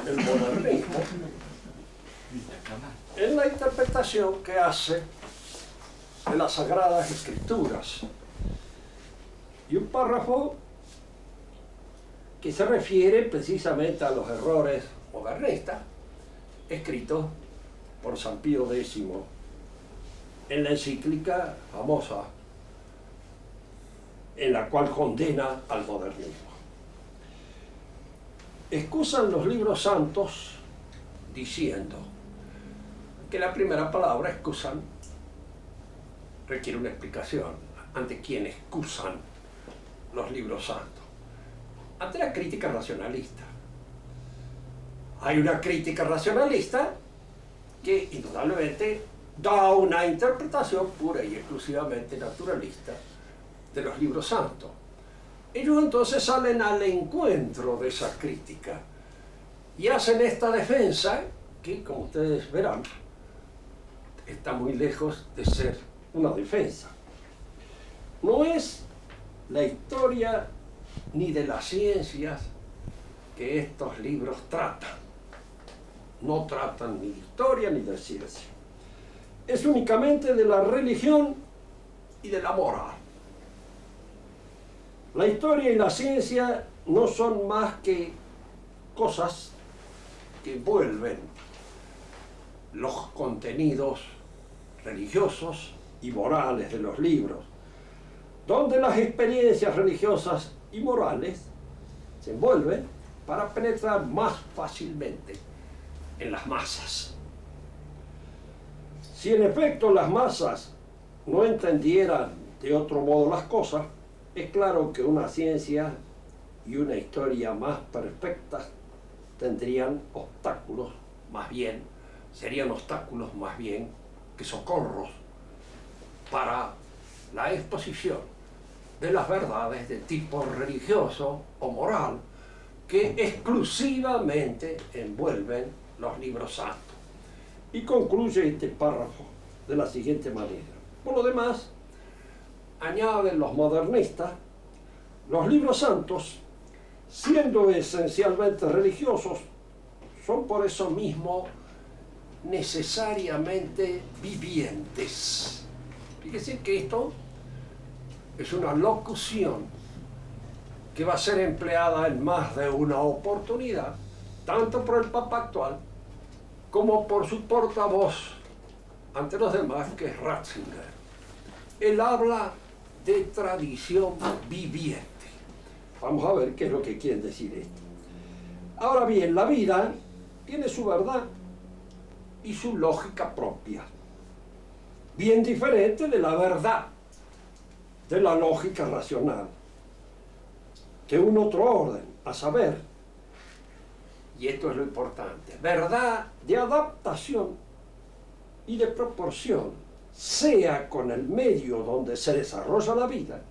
el modernismo en la interpretación que hace de las Sagradas Escrituras. Y un párrafo que se refiere precisamente a los errores modernistas, escrito por San Pío X en la encíclica famosa en la cual condena al modernismo. Excusan los libros santos diciendo que la primera palabra, excusan, requiere una explicación. ¿Ante quién excusan los libros santos? Ante la crítica racionalista. Hay una crítica racionalista que indudablemente da una interpretación pura y exclusivamente naturalista de los libros santos. Ellos entonces salen al encuentro de esa crítica y hacen esta defensa que, como ustedes verán, está muy lejos de ser una defensa. No es la historia ni de las ciencias que estos libros tratan. No tratan ni de historia ni de ciencia. Es únicamente de la religión y de la moral. La historia y la ciencia no son más que cosas que envuelven los contenidos religiosos y morales de los libros, donde las experiencias religiosas y morales se envuelven para penetrar más fácilmente en las masas. Si en efecto las masas no entendieran de otro modo las cosas, es claro que una ciencia y una historia más perfectas tendrían obstáculos, serían obstáculos más bien que socorros para la exposición de las verdades de tipo religioso o moral que exclusivamente envuelven los libros santos. Y concluye este párrafo de la siguiente manera. Por lo demás, añaden los modernistas, los libros santos, siendo esencialmente religiosos, son por eso mismo necesariamente vivientes. Fíjense que esto es una locución que va a ser empleada en más de una oportunidad, tanto por el Papa actual como por su portavoz ante los demás, que es Ratzinger. Él habla de tradición viviente. Vamos a ver qué es lo que quieren decir esto. Ahora bien, la vida tiene su verdad y su lógica propia, bien diferente de la verdad, de la lógica racional, de un otro orden, a saber, y esto es lo importante, verdad de adaptación y de proporción, sea con el medio donde se desarrolla la vida,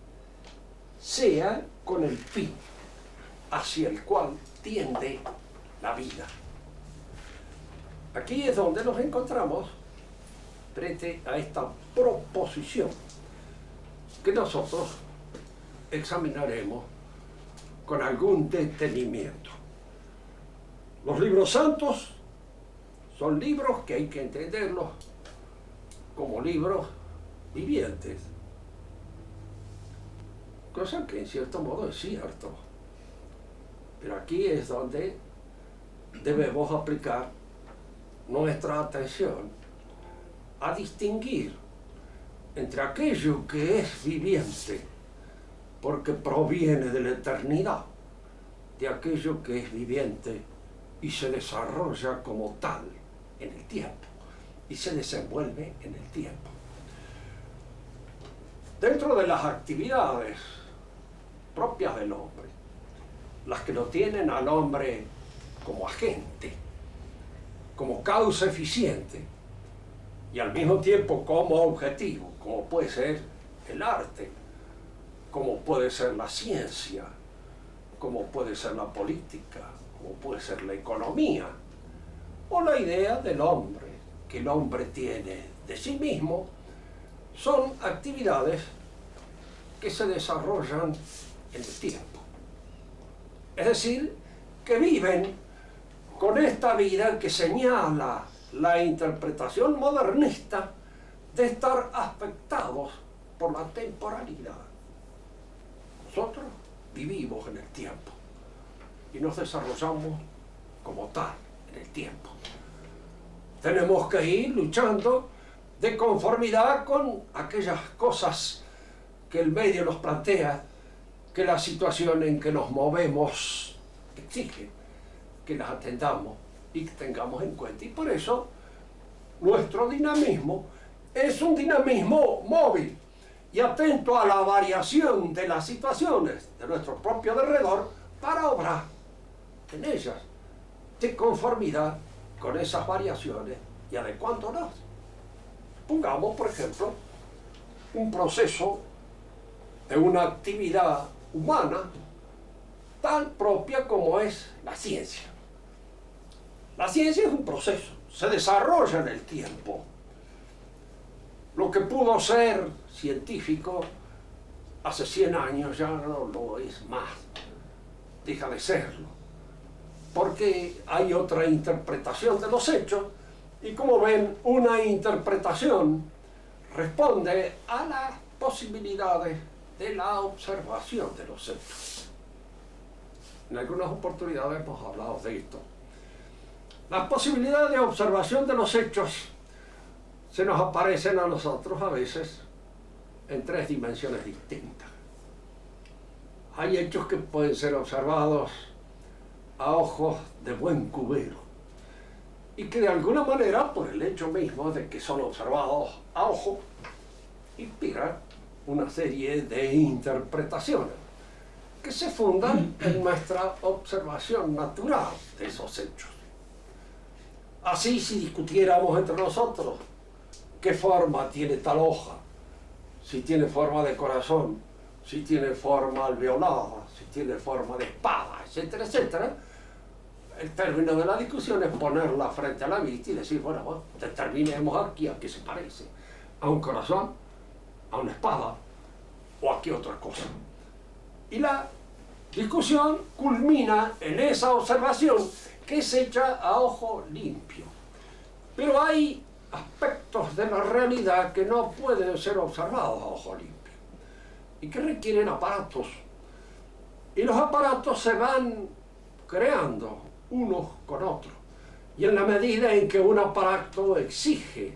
sea con el fin hacia el cual tiende la vida. Aquí es donde nos encontramos frente a esta proposición que nosotros examinaremos con algún detenimiento. Los libros santos son libros que hay que entenderlos como libros vivientes, cosa que en cierto modo es cierto, pero aquí es donde debemos aplicar nuestra atención a distinguir entre aquello que es viviente porque proviene de la eternidad, de aquello que es viviente y se desarrolla como tal en el tiempo y se desenvuelve en el tiempo. Dentro de las actividades propias del hombre, las que lo tienen al hombre como agente, como causa eficiente y al mismo tiempo como objetivo, como puede ser el arte, como puede ser la ciencia, como puede ser la política, como puede ser la economía, o la idea del hombre, que el hombre tiene de sí mismo, son actividades que se desarrollan en el tiempo. Es decir, que viven con esta vida que señala la interpretación modernista de estar afectados por la temporalidad. Nosotros vivimos en el tiempo y nos desarrollamos como tal en el tiempo. Tenemos que ir luchando de conformidad con aquellas cosas que el medio nos plantea, que la situación en que nos movemos exige que las atendamos y que tengamos en cuenta. Y por eso nuestro dinamismo es un dinamismo móvil y atento a la variación de las situaciones de nuestro propio alrededor para obrar en ellas de conformidad con esas variaciones y adecuándonos. Pongamos, por ejemplo, un proceso de una actividad humana tan propia como es la ciencia. La ciencia es un proceso, se desarrolla en el tiempo. Lo que pudo ser científico hace 100 años ya no lo es más, deja de serlo, porque hay otra interpretación de los hechos y, como ven, una interpretación responde a las posibilidades de la observación de los hechos. En algunas oportunidades hemos hablado de esto. Las posibilidades de observación de los hechos se nos aparecen a nosotros a veces en 3 dimensiones distintas. Hay hechos que pueden ser observados a ojos de buen cubero y que de alguna manera, por el hecho mismo de que son observados a ojo, inspiran una serie de interpretaciones que se fundan en nuestra observación natural de esos hechos. Así, si discutiéramos entre nosotros qué forma tiene tal hoja, si tiene forma de corazón, si tiene forma alveolada, si tiene forma de espada, etcétera, etcétera, el término de la discusión es ponerla frente a la vista y decir, bueno, determinemos aquí a qué se parece, a un corazón, a una espada o a qué otra cosa. Y la discusión culmina en esa observación que es hecha a ojo limpio. Pero hay aspectos de la realidad que no pueden ser observados a ojo limpio y que requieren aparatos. Y los aparatos se van creando unos con otros. Y en la medida en que un aparato exige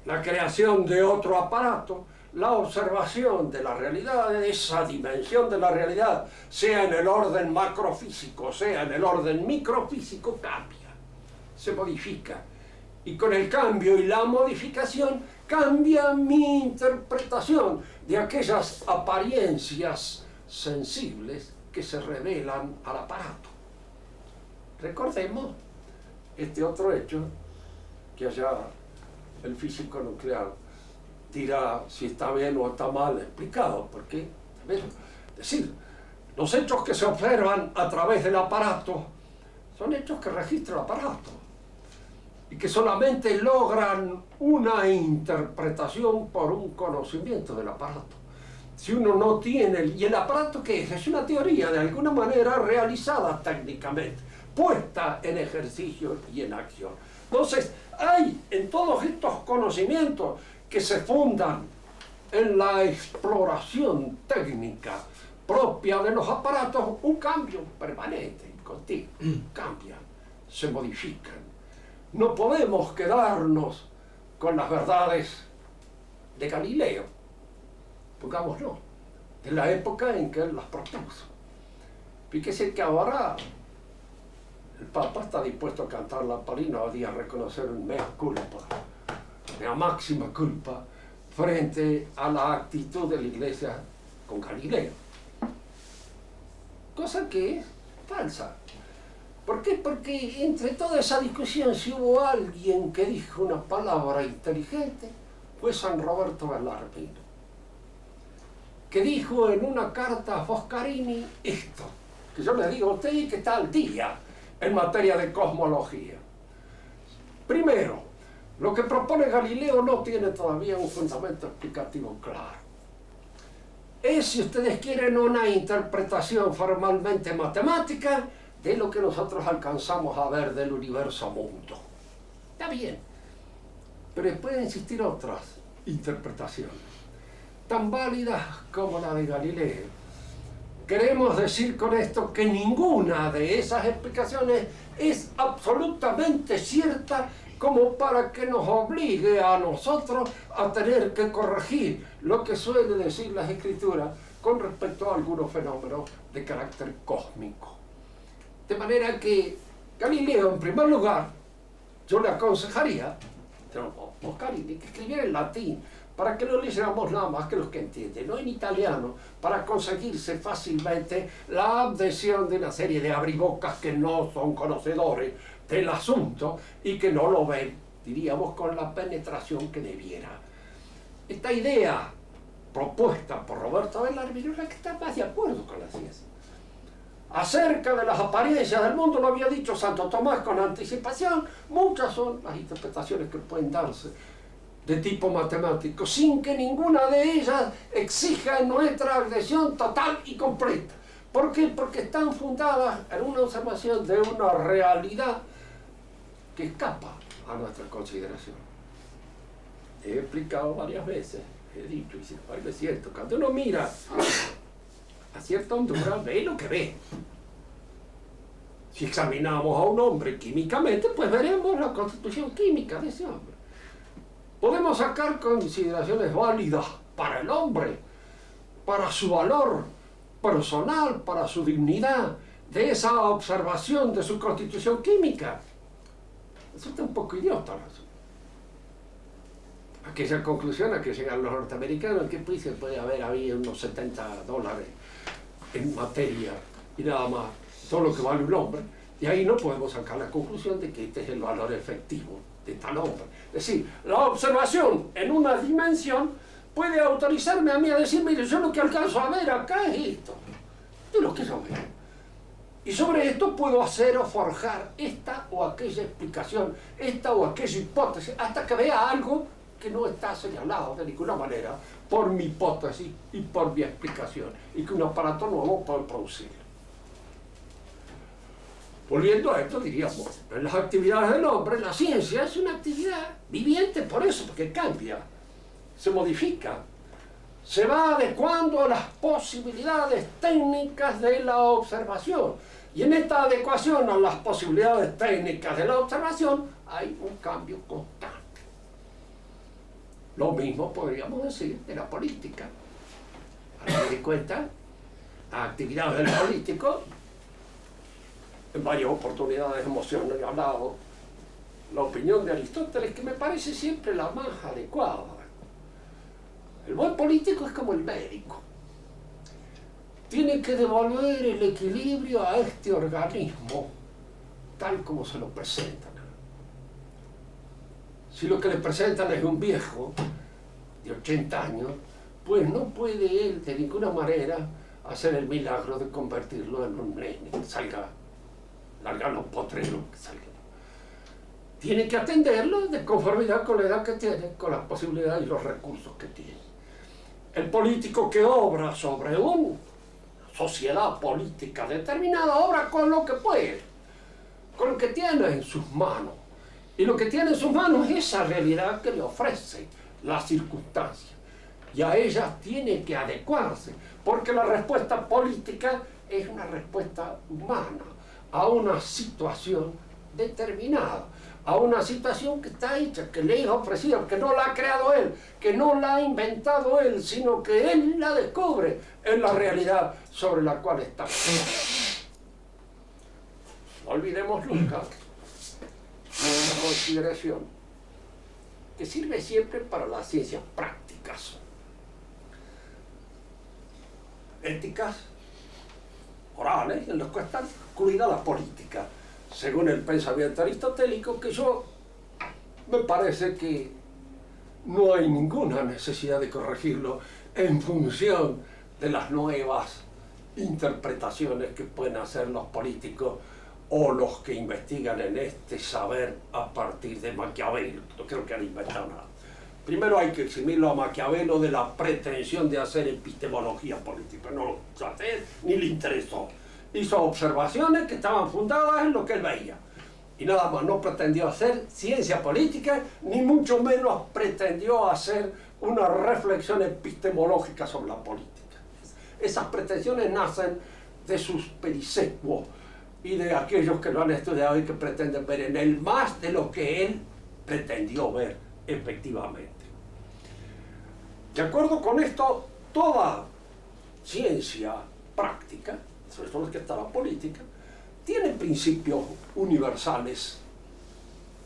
la creación de otro aparato, la observación de la realidad, de esa dimensión de la realidad, sea en el orden macrofísico, sea en el orden microfísico, cambia, se modifica. Y con el cambio y la modificación cambia mi interpretación de aquellas apariencias sensibles que se revelan al aparato. Recordemos este otro hecho que allá el físico nuclear dirá si está bien o está mal explicado, porque, es decir, los hechos que se observan a través del aparato son hechos que registra el aparato y que solamente logran una interpretación por un conocimiento del aparato. Si uno no tiene, ¿y el aparato qué es? Es una teoría de alguna manera realizada técnicamente, puesta en ejercicio y en acción. Entonces, hay en todos estos conocimientos que se fundan en la exploración técnica propia de los aparatos, un cambio permanente y continuo. Cambian, se modifican. No podemos quedarnos con las verdades de Galileo, pongámoslo, de la época en que él las propuso. Fíjese que ahora el Papa está dispuesto a cantar la palina y a reconocer un mea culpa, una máxima culpa, frente a la actitud de la Iglesia con Galileo. Cosa que es falsa. ¿Por qué? Porque entre toda esa discusión, si hubo alguien que dijo una palabra inteligente, fue San Roberto Bellarmino, que dijo en una carta a Foscarini esto, que yo le digo a usted y que está al día en materia de cosmología. Primero, lo que propone Galileo no tiene todavía un fundamento explicativo claro. Es, si ustedes quieren, una interpretación formalmente matemática de lo que nosotros alcanzamos a ver del universo mundo. Está bien, pero pueden existir otras interpretaciones, tan válidas como la de Galileo. Queremos decir con esto que ninguna de esas explicaciones es absolutamente cierta como para que nos obligue a nosotros a tener que corregir lo que suele decir las Escrituras con respecto a algunos fenómenos de carácter cósmico. De manera que Galileo, en primer lugar, yo le aconsejaría que escribiera en latín, para que no leyéramos nada más que los que entienden, no en italiano, para conseguirse fácilmente la adhesión de una serie de abribocas que no son conocedores del asunto y que no lo ven, diríamos, con la penetración que debiera. Esta idea propuesta por Roberto Bellarmino es la que está más de acuerdo con la ciencia. Acerca de las apariencias del mundo, lo había dicho Santo Tomás con anticipación, muchas son las interpretaciones que pueden darse de tipo matemático, sin que ninguna de ellas exija nuestra adhesión total y completa. ¿Por qué? Porque están fundadas en una observación de una realidad que escapa a nuestra consideración. He explicado varias veces, he dicho, y sin embargo es cierto, cuando uno mira a cierta hondura, ve lo que ve. Si examinamos a un hombre químicamente, pues veremos la constitución química de ese hombre. Podemos sacar consideraciones válidas para el hombre, para su valor personal, para su dignidad, de esa observación de su constitución química. Eso está un poco idiota, ¿no? Aquella conclusión a que llegan los norteamericanos, ¿en qué países puede haber? Había unos $70 en materia y nada más, todo lo que vale un hombre. Y ahí no podemos sacar la conclusión de que este es el valor efectivo de tal hombre. Es decir, la observación en una dimensión puede autorizarme a mí a decir, mire, yo lo que alcanzo a ver acá es esto. Esto es lo que yo veo. Y sobre esto puedo hacer o forjar esta o aquella explicación, esta o aquella hipótesis, hasta que vea algo que no está señalado de ninguna manera por mi hipótesis y por mi explicación, y que un aparato nuevo puede producir. Volviendo a esto, diríamos, en las actividades del hombre, la ciencia es una actividad viviente por eso, porque cambia, se modifica, se va adecuando a las posibilidades técnicas de la observación. Y en esta adecuación a las posibilidades técnicas de la observación hay un cambio constante. Lo mismo podríamos decir de la política. Para que de cuenta, las actividades del político, en varias oportunidades hemos hablado la opinión de Aristóteles, que me parece siempre la más adecuada. El buen político es como el médico. Tiene que devolver el equilibrio a este organismo tal como se lo presentan. Si lo que le presentan es un viejo de 80 años, pues no puede él de ninguna manera hacer el milagro de convertirlo en un nene que salga, largarlo a un potrero, que salga. Tiene que atenderlo de conformidad con la edad que tiene, con las posibilidades y los recursos que tiene. El político que obra sobre una sociedad política determinada, obra con lo que puede, con lo que tiene en sus manos. Y lo que tiene en sus manos es esa realidad que le ofrece la circunstancia. Y a ella tiene que adecuarse, porque la respuesta política es una respuesta humana a una situación determinada, a una situación que está hecha, que le es ofrecida, que no la ha creado él, que no la ha inventado él, sino que él la descubre en la realidad sobre la cual está. No olvidemos nunca una consideración que sirve siempre para las ciencias prácticas, éticas, morales, en las que está incluida la política, según el pensamiento aristotélico, que yo me parece que no hay ninguna necesidad de corregirlo en función de las nuevas interpretaciones que pueden hacer los políticos o los que investigan en este saber a partir de Maquiavelo. No creo que han inventado nada. Primero hay que eximirlo a Maquiavelo de la pretensión de hacer epistemología política. No lo hace ni le interesó. hizo observaciones que estaban fundadas en lo que él veía. Y nada más, no pretendió hacer ciencia política, ni mucho menos pretendió hacer una reflexión epistemológica sobre la política. Esas pretensiones nacen de sus perisecuos y de aquellos que lo han estudiado y que pretenden ver en él más de lo que él pretendió ver efectivamente. De acuerdo con esto, toda ciencia práctica, sobre todo la que está la política, tiene principios universales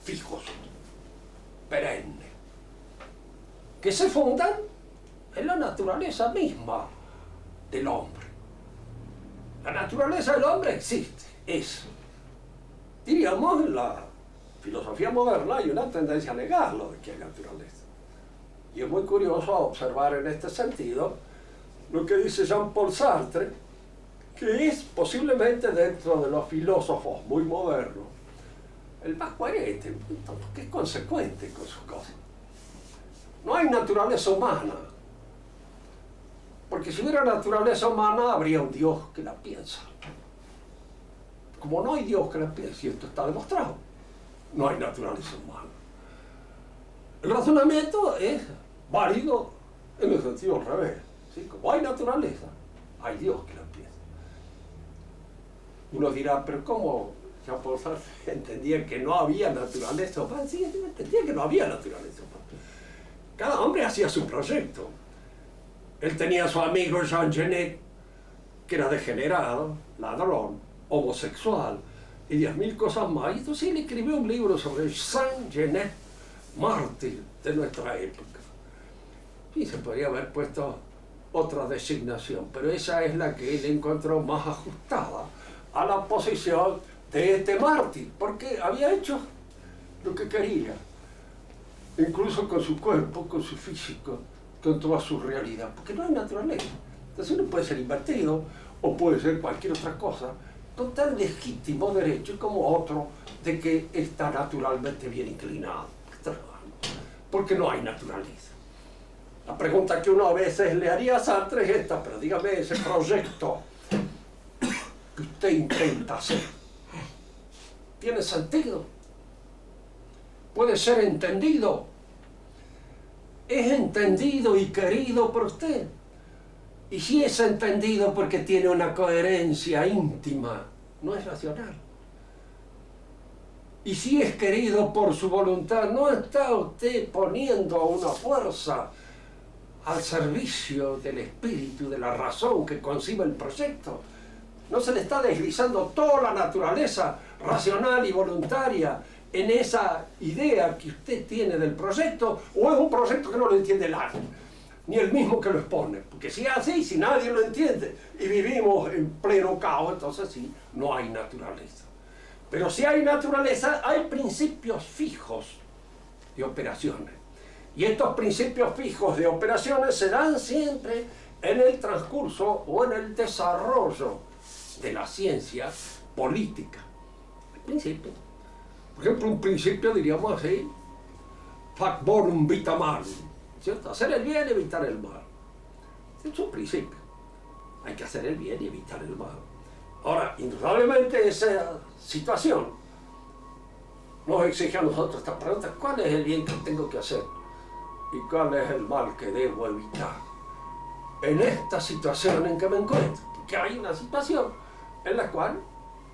fijos, perennes, que se fundan en la naturaleza misma del hombre. La naturaleza del hombre existe, es. Diríamos, en la filosofía moderna hay una tendencia a negarlo de que hay naturaleza. Y es muy curioso observar en este sentido lo que dice Jean-Paul Sartre, que es posiblemente dentro de los filósofos muy modernos el más coherente, que es consecuente con sus cosas. No hay naturaleza humana, porque si hubiera naturaleza humana habría un Dios que la piensa. Como no hay Dios que la piense, y esto está demostrado, no hay naturaleza humana. El razonamiento es válido en el sentido al revés, ¿sí? Como hay naturaleza, hay Dios que la piensa. Uno dirá, pero ¿cómo Jean-Paul Sartre entendía que no había naturaleza humana? Sí, entendía que no había naturaleza humana. Cada hombre hacía su proyecto. Él tenía a su amigo Jean Genet, que era degenerado, ladrón, homosexual y 10.000 cosas más. Y entonces él escribió un libro sobre Saint Genet, mártir de nuestra época. Y se podría haber puesto otra designación, pero esa es la que él encontró más ajustada a la posición de este mártir, porque había hecho lo que quería, incluso con su cuerpo, con su físico, con toda su realidad, porque no hay naturaleza. Entonces uno puede ser invertido o puede ser cualquier otra cosa, con tan legítimo derecho como otro de que está naturalmente bien inclinado, porque no hay naturaleza. La pregunta que uno a veces le haría a Sartre es esta, pero dígame, ese proyecto que usted intenta hacer, ¿tiene sentido? ¿Puede ser entendido? ¿Es entendido y querido por usted? Y si es entendido porque tiene una coherencia íntima, no es racional. Y si es querido por su voluntad, no está usted poniendo una fuerza al servicio del espíritu, de la razón que concibe el proyecto. No se le está deslizando toda la naturaleza racional y voluntaria en esa idea que usted tiene del proyecto, o es un proyecto que no lo entiende nadie, ni el mismo que lo expone. Porque si es así, si nadie lo entiende y vivimos en pleno caos, entonces sí, no hay naturaleza. Pero si hay naturaleza, hay principios fijos de operaciones. Y estos principios fijos de operaciones se dan siempre en el transcurso o en el desarrollo de la ciencia política. El principio. Por ejemplo, un principio, diríamos así, fac bonum vita malum, ¿cierto? Hacer el bien y evitar el mal. Es un principio. Hay que hacer el bien y evitar el mal. Ahora, indudablemente esa situación nos exige a nosotros esta pregunta: ¿cuál es el bien que tengo que hacer? ¿Y cuál es el mal que debo evitar? En esta situación en que me encuentro, porque hay una situación en la cual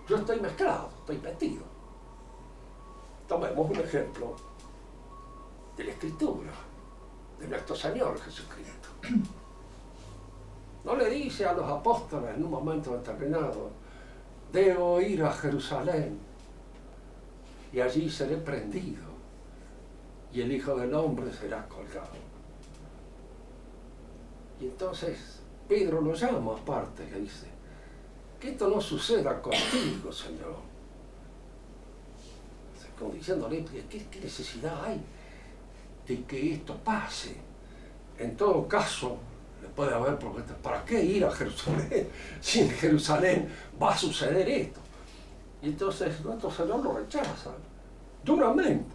yo estoy mezclado, estoy metido. Tomemos un ejemplo de la Escritura, de nuestro Señor Jesucristo. No le dice a los apóstoles en un momento determinado: debo ir a Jerusalén y allí seré prendido y el Hijo del Hombre será colgado. Y entonces Pedro lo llama aparte y le dice: que esto no suceda contigo, Señor. Como diciéndole, ¿qué necesidad hay de que esto pase? En todo caso, le puede haber preguntas: ¿para qué ir a Jerusalén si en Jerusalén va a suceder esto? Y entonces nuestro Señor lo rechaza duramente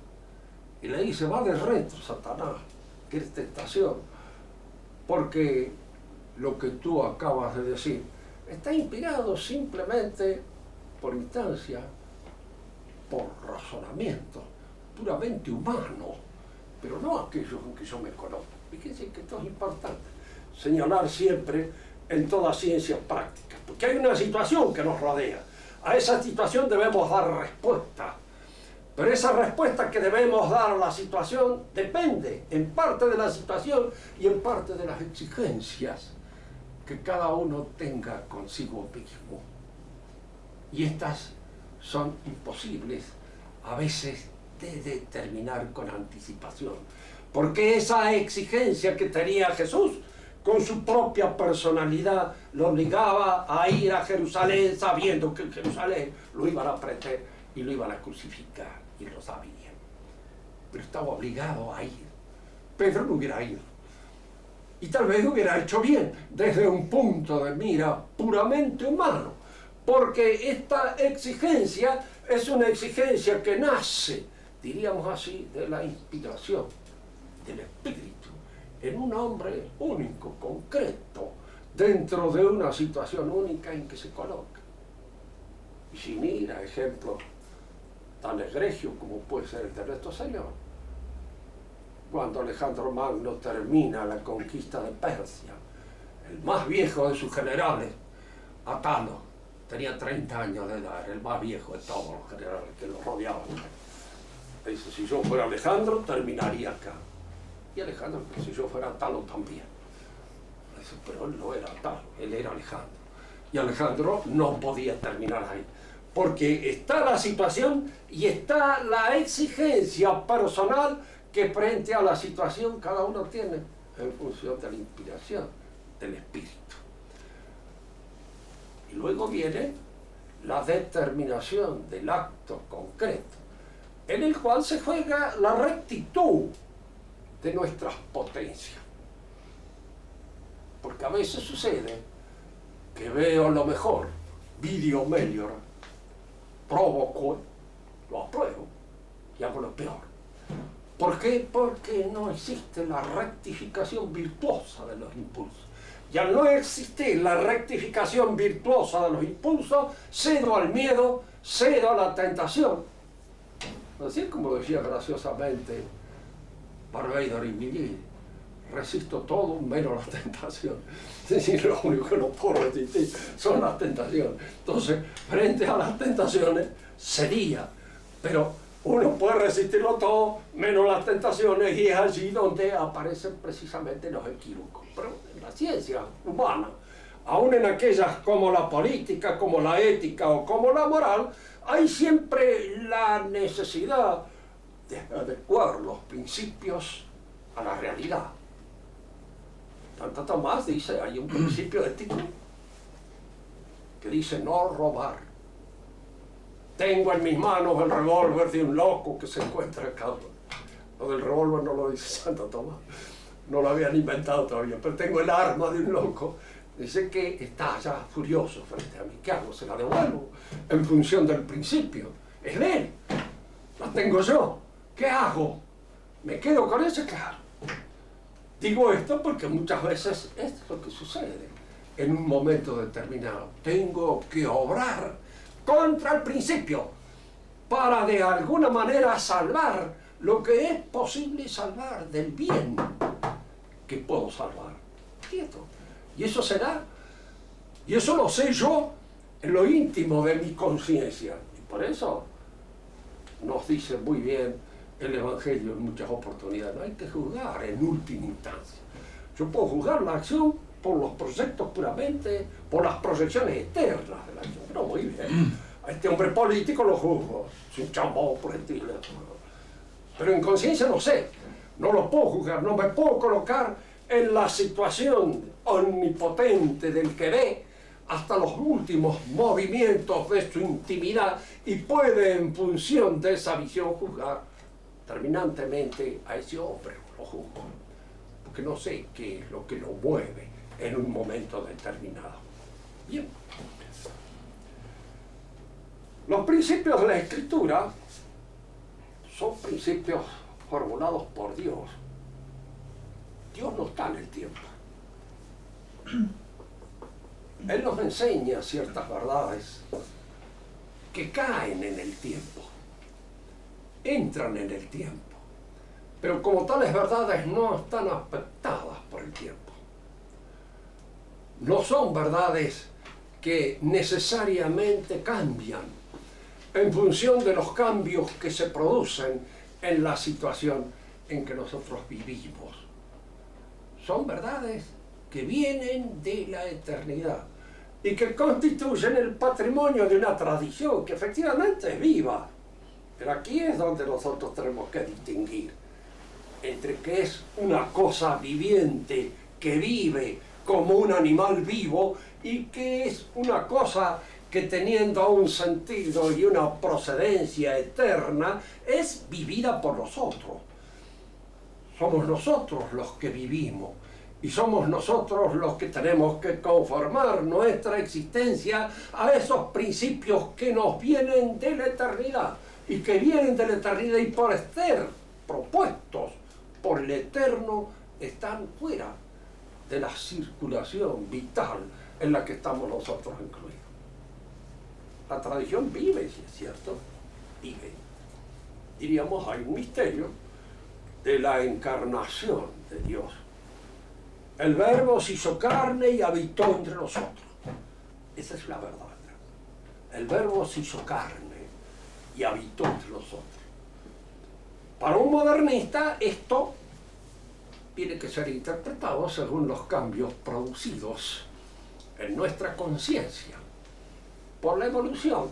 y le dice: va de retro, Satanás, que es tentación, porque lo que tú acabas de decir está inspirado simplemente por instancia, por razonamiento puramente humano, pero no aquellos en que yo me conozco. Fíjense que esto es importante, señalar siempre en toda ciencia práctica, porque hay una situación que nos rodea. A esa situación debemos dar respuesta, pero esa respuesta que debemos dar a la situación depende en parte de la situación y en parte de las exigencias que cada uno tenga consigo mismo. Y estas son imposibles a veces de determinar con anticipación, porque esa exigencia que tenía Jesús con su propia personalidad lo obligaba a ir a Jerusalén sabiendo que en Jerusalén lo iban a prender y lo iban a crucificar, y lo sabían, pero estaba obligado a ir. Pedro no hubiera ido, y tal vez hubiera hecho bien desde un punto de mira puramente humano, porque esta exigencia es una exigencia que nace, diríamos así, de la inspiración del Espíritu en un hombre único, concreto, dentro de una situación única en que se coloca. Y sin ir a ejemplos tan egregios como puede ser el de nuestro Señor, cuando Alejandro Magno termina la conquista de Persia, el más viejo de sus generales, Atalo, tenía 30 años de edad, era el más viejo de todos los generales que lo rodeaban. Dice, si yo fuera Alejandro, terminaría acá. Y Alejandro, pero si yo fuera Atalo también. Dice, pero él no era Atalo, él era Alejandro. Y Alejandro no podía terminar ahí, porque está la situación y está la exigencia personal que frente a la situación cada uno tiene en función de la inspiración del Espíritu. Y luego viene la determinación del acto concreto, en el cual se juega la rectitud de nuestras potencias. Porque a veces sucede que veo lo mejor, video melior, provoco, lo apruebo y hago lo peor. ¿Por qué? Porque no existe la rectificación virtuosa de los impulsos. Y al no existir la rectificación virtuosa de los impulsos, cedo al miedo, cedo a la tentación. Así como decía graciosamente Barbeidor y Milly, resisto todo menos la tentación. Es decir, lo único que no puedo resistir son las tentaciones. Entonces, frente a las tentaciones, cedía. Pero uno puede resistirlo todo menos las tentaciones, y es allí donde aparecen precisamente los equívocos. Pero en la ciencia humana, aún en aquellas como la política, como la ética o como la moral, hay siempre la necesidad de adecuar los principios a la realidad. Santo Tomás dice, hay un principio ético que dice no robar. Tengo en mis manos el revólver de un loco que se encuentra acá. Lo del revólver no lo dice Santo Tomás, no lo habían inventado todavía, pero tengo el arma de un loco. Dice que está ya furioso frente a mí. ¿Qué hago? Se la devuelvo en función del principio. Es de él, la tengo yo. ¿Qué hago? ¿Me quedo con ese? Claro. Digo esto porque muchas veces es lo que sucede en un momento determinado. Tengo que obrar contra el principio para de alguna manera salvar lo que es posible salvar del bien que puedo salvar. ¿Cierto? Y eso será, y eso lo sé yo en lo íntimo de mi conciencia. Y por eso nos dice muy bien el Evangelio en muchas oportunidades, no hay que juzgar en última instancia. Yo puedo juzgar la acción por los proyectos puramente, por las proyecciones externas de la acción. Pero muy bien, a este hombre político lo juzgo, es un chambón por el estilo. Pero en conciencia no sé, no lo puedo juzgar, no me puedo colocar en la situación omnipotente del que ve hasta los últimos movimientos de su intimidad y puede en función de esa visión juzgar terminantemente a ese hombre, lo juzgo, porque no sé qué es lo que lo mueve en un momento determinado. Bien. Los principios de la Escritura son principios formulados por Dios. Dios no está en el tiempo. Él nos enseña ciertas verdades que caen en el tiempo, entran en el tiempo, pero como tales verdades no están afectadas por el tiempo. No son verdades que necesariamente cambian en función de los cambios que se producen en la situación en que nosotros vivimos. Son verdades que vienen de la eternidad y que constituyen el patrimonio de una tradición que efectivamente es viva. Pero aquí es donde nosotros tenemos que distinguir entre que es una cosa viviente que vive como un animal vivo y que es una cosa que teniendo un sentido y una procedencia eterna es vivida por nosotros. Somos nosotros los que vivimos y somos nosotros los que tenemos que conformar nuestra existencia a esos principios que nos vienen de la eternidad y que vienen de la eternidad y por ser propuestos por el Eterno están fuera de la circulación vital en la que estamos nosotros incluidos. La tradición vive, si es cierto, vive. Diríamos, hay un misterio de la encarnación de Dios. El Verbo se hizo carne y habitó entre nosotros. Esa es la verdad. El Verbo se hizo carne y habitó entre nosotros. Para un modernista esto tiene que ser interpretado según los cambios producidos en nuestra conciencia por la evolución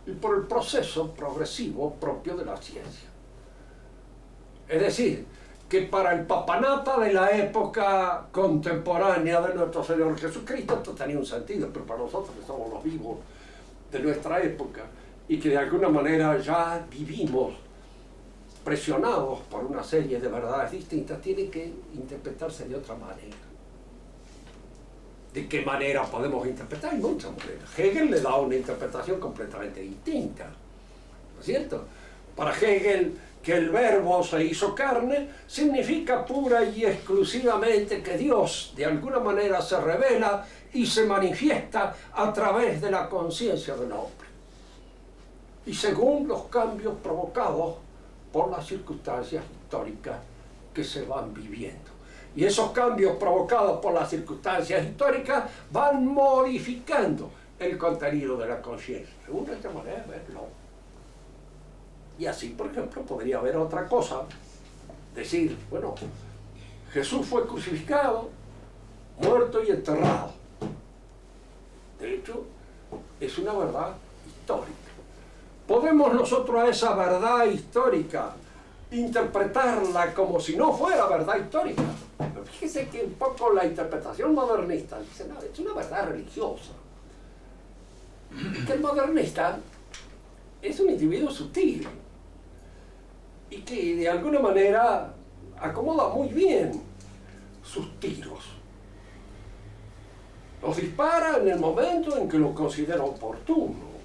y por el proceso progresivo propio de la ciencia. Es decir, que para el papanata de la época contemporánea de nuestro Señor Jesucristo esto tenía un sentido, pero para nosotros que somos los vivos de nuestra época y que de alguna manera ya vivimos presionados por una serie de verdades distintas, tiene que interpretarse de otra manera. ¿De qué manera podemos interpretar? Hay muchas maneras. Hegel le da una interpretación completamente distinta, ¿no es cierto? Para Hegel, que el Verbo se hizo carne significa pura y exclusivamente que Dios de alguna manera se revela y se manifiesta a través de la conciencia del hombre. Y según los cambios provocados por las circunstancias históricas que se van viviendo. Y esos cambios provocados por las circunstancias históricas van modificando el contenido de la conciencia. Según esta manera de verlo. Y así, por ejemplo, podría haber otra cosa. Decir, bueno, Jesús fue crucificado, muerto y enterrado. De hecho, es una verdad histórica. ¿Podemos nosotros a esa verdad histórica interpretarla como si no fuera verdad histórica? Pero fíjese que un poco la interpretación modernista dice, no, es una verdad religiosa. Que el modernista es un individuo sutil y que de alguna manera acomoda muy bien sus tiros. Los dispara en el momento en que lo considera oportuno.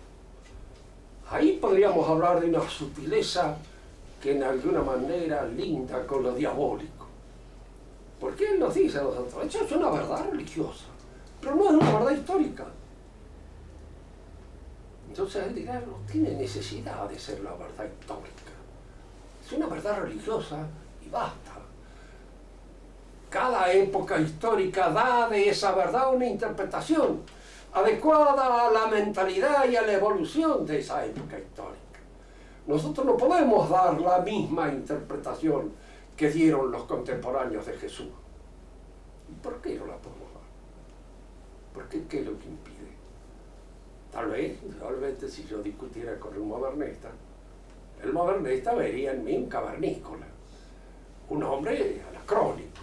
Ahí podríamos hablar de una sutileza que en alguna manera linda con lo diabólico. Porque él nos dice a nosotros, eso es una verdad religiosa, pero no es una verdad histórica. Entonces él dirá, no tiene necesidad de ser la verdad histórica. Es una verdad religiosa y basta. Cada época histórica da de esa verdad una interpretación adecuada a la mentalidad y a la evolución de esa época histórica. Nosotros no podemos dar la misma interpretación que dieron los contemporáneos de Jesús. ¿Y por qué no la podemos dar? Porque ¿qué es lo que impide? Tal vez, realmente, si yo discutiera con un modernista, el modernista vería en mí un cavernícola, un hombre anacrónico,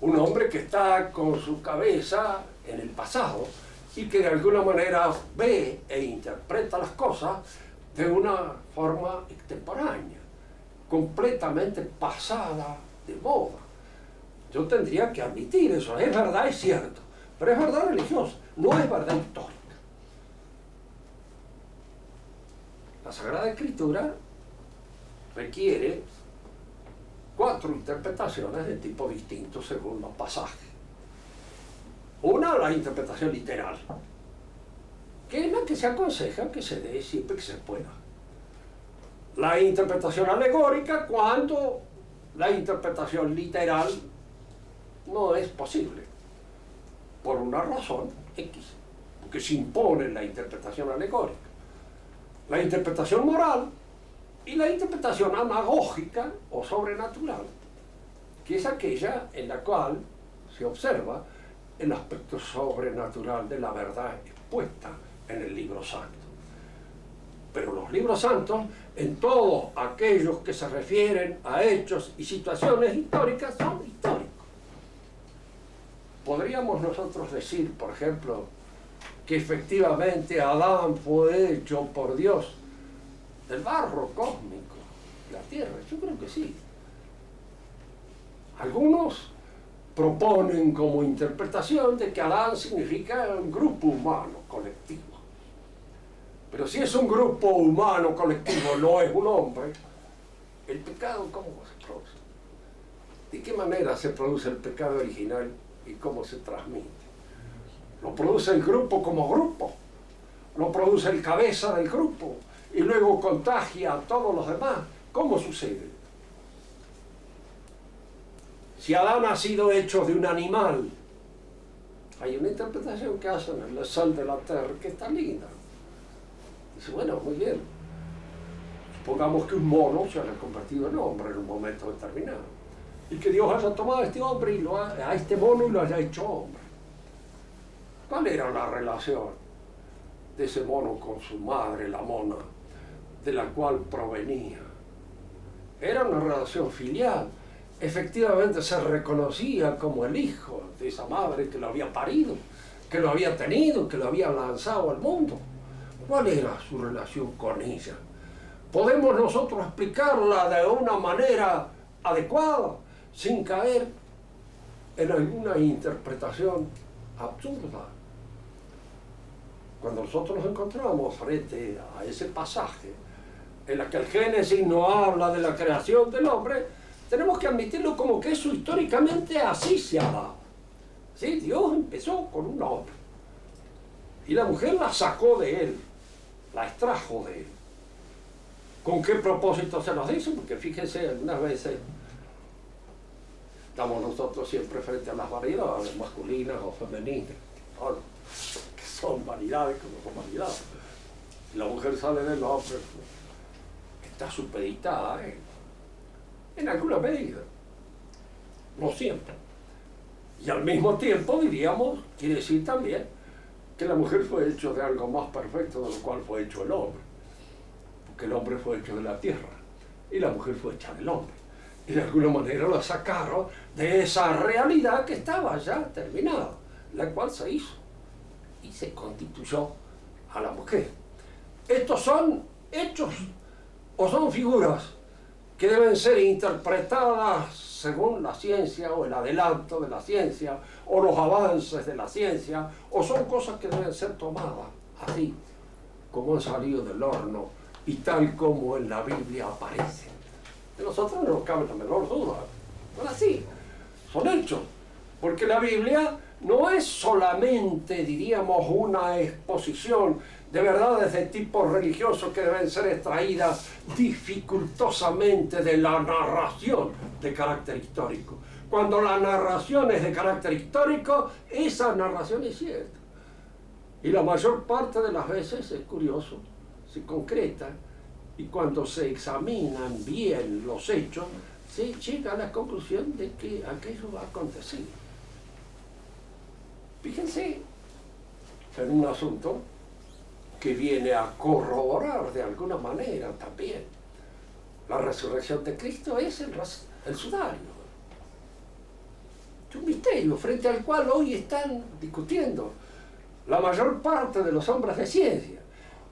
un hombre que está con su cabeza en el pasado y que de alguna manera ve e interpreta las cosas de una forma extemporánea, completamente pasada de moda. Yo tendría que admitir eso, es verdad, es cierto, pero es verdad religiosa, no es verdad histórica. La Sagrada Escritura requiere 4 interpretaciones de tipo distinto según los pasajes. Una, la interpretación literal, que es la que se aconseja que se dé siempre que se pueda. La interpretación alegórica, cuando la interpretación literal no es posible, por una razón X, porque se impone la interpretación alegórica. La interpretación moral y la interpretación anagógica o sobrenatural, que es aquella en la cual se observa el aspecto sobrenatural de la verdad expuesta en el libro santo. Pero los libros santos, en todos aquellos que se refieren a hechos y situaciones históricas, son históricos. Podríamos nosotros decir, por ejemplo, que efectivamente Adán fue hecho por Dios del barro cósmico, de la tierra. Yo creo que sí. Algunos proponen como interpretación de que Adán significa un grupo humano colectivo. Pero si es un grupo humano colectivo, no es un hombre, ¿el pecado cómo se produce? ¿De qué manera se produce el pecado original y cómo se transmite? ¿Lo produce el grupo como grupo? ¿Lo produce el cabeza del grupo? Y luego contagia a todos los demás. ¿Cómo sucede? Si Adán ha sido hecho de un animal, hay una interpretación que hacen en el sol de la tierra que está linda. Dice, bueno, muy bien. Supongamos que un mono se haya convertido en hombre en un momento determinado. Y que Dios haya tomado a este hombre y a este mono y lo haya hecho hombre. ¿Cuál era la relación de ese mono con su madre, la mona, de la cual provenía? Era una relación filial. Efectivamente se reconocía como el hijo de esa madre que lo había parido, que lo había tenido, que lo había lanzado al mundo. ¿Cuál era su relación con ella? ¿Podemos nosotros explicarla de una manera adecuada, sin caer en alguna interpretación absurda? Cuando nosotros nos encontramos frente a ese pasaje en el que el Génesis no habla de la creación del hombre, tenemos que admitirlo como que eso históricamente así se ha dado. ¿Sí? Dios empezó con un hombre y la mujer la sacó de él, la extrajo de él. ¿Con qué propósito se nos dice? Porque fíjense, algunas veces estamos nosotros siempre frente a las variedades masculinas o femeninas, ¿no? Que son vanidades como son vanidades. Y la mujer sale del hombre, está supeditada a él, en alguna medida, no siempre. Y al mismo tiempo, diríamos, quiere decir también que la mujer fue hecho de algo más perfecto de lo cual fue hecho el hombre. Porque el hombre fue hecho de la tierra y la mujer fue hecha del hombre. Y de alguna manera la sacaron de esa realidad que estaba ya terminada, la cual se hizo y se constituyó a la mujer. Estos son hechos o son figuras que deben ser interpretadas según la ciencia o el adelanto de la ciencia o los avances de la ciencia, o son cosas que deben ser tomadas así como han salido del horno y tal como en la Biblia aparecen. De nosotros no nos cabe la menor duda, son así, son hechos, porque la Biblia no es solamente, diríamos, una exposición de verdades de tipo religioso que deben ser extraídas dificultosamente de la narración de carácter histórico. Cuando la narración es de carácter histórico, esa narración es cierta. Y la mayor parte de las veces, es curioso, se concreta, y cuando se examinan bien los hechos, se llega a la conclusión de que aquello va a acontecer. Fíjense en un asunto que viene a corroborar de alguna manera también. La resurrección de Cristo es el sudario. Es un misterio frente al cual hoy están discutiendo la mayor parte de los hombres de ciencia.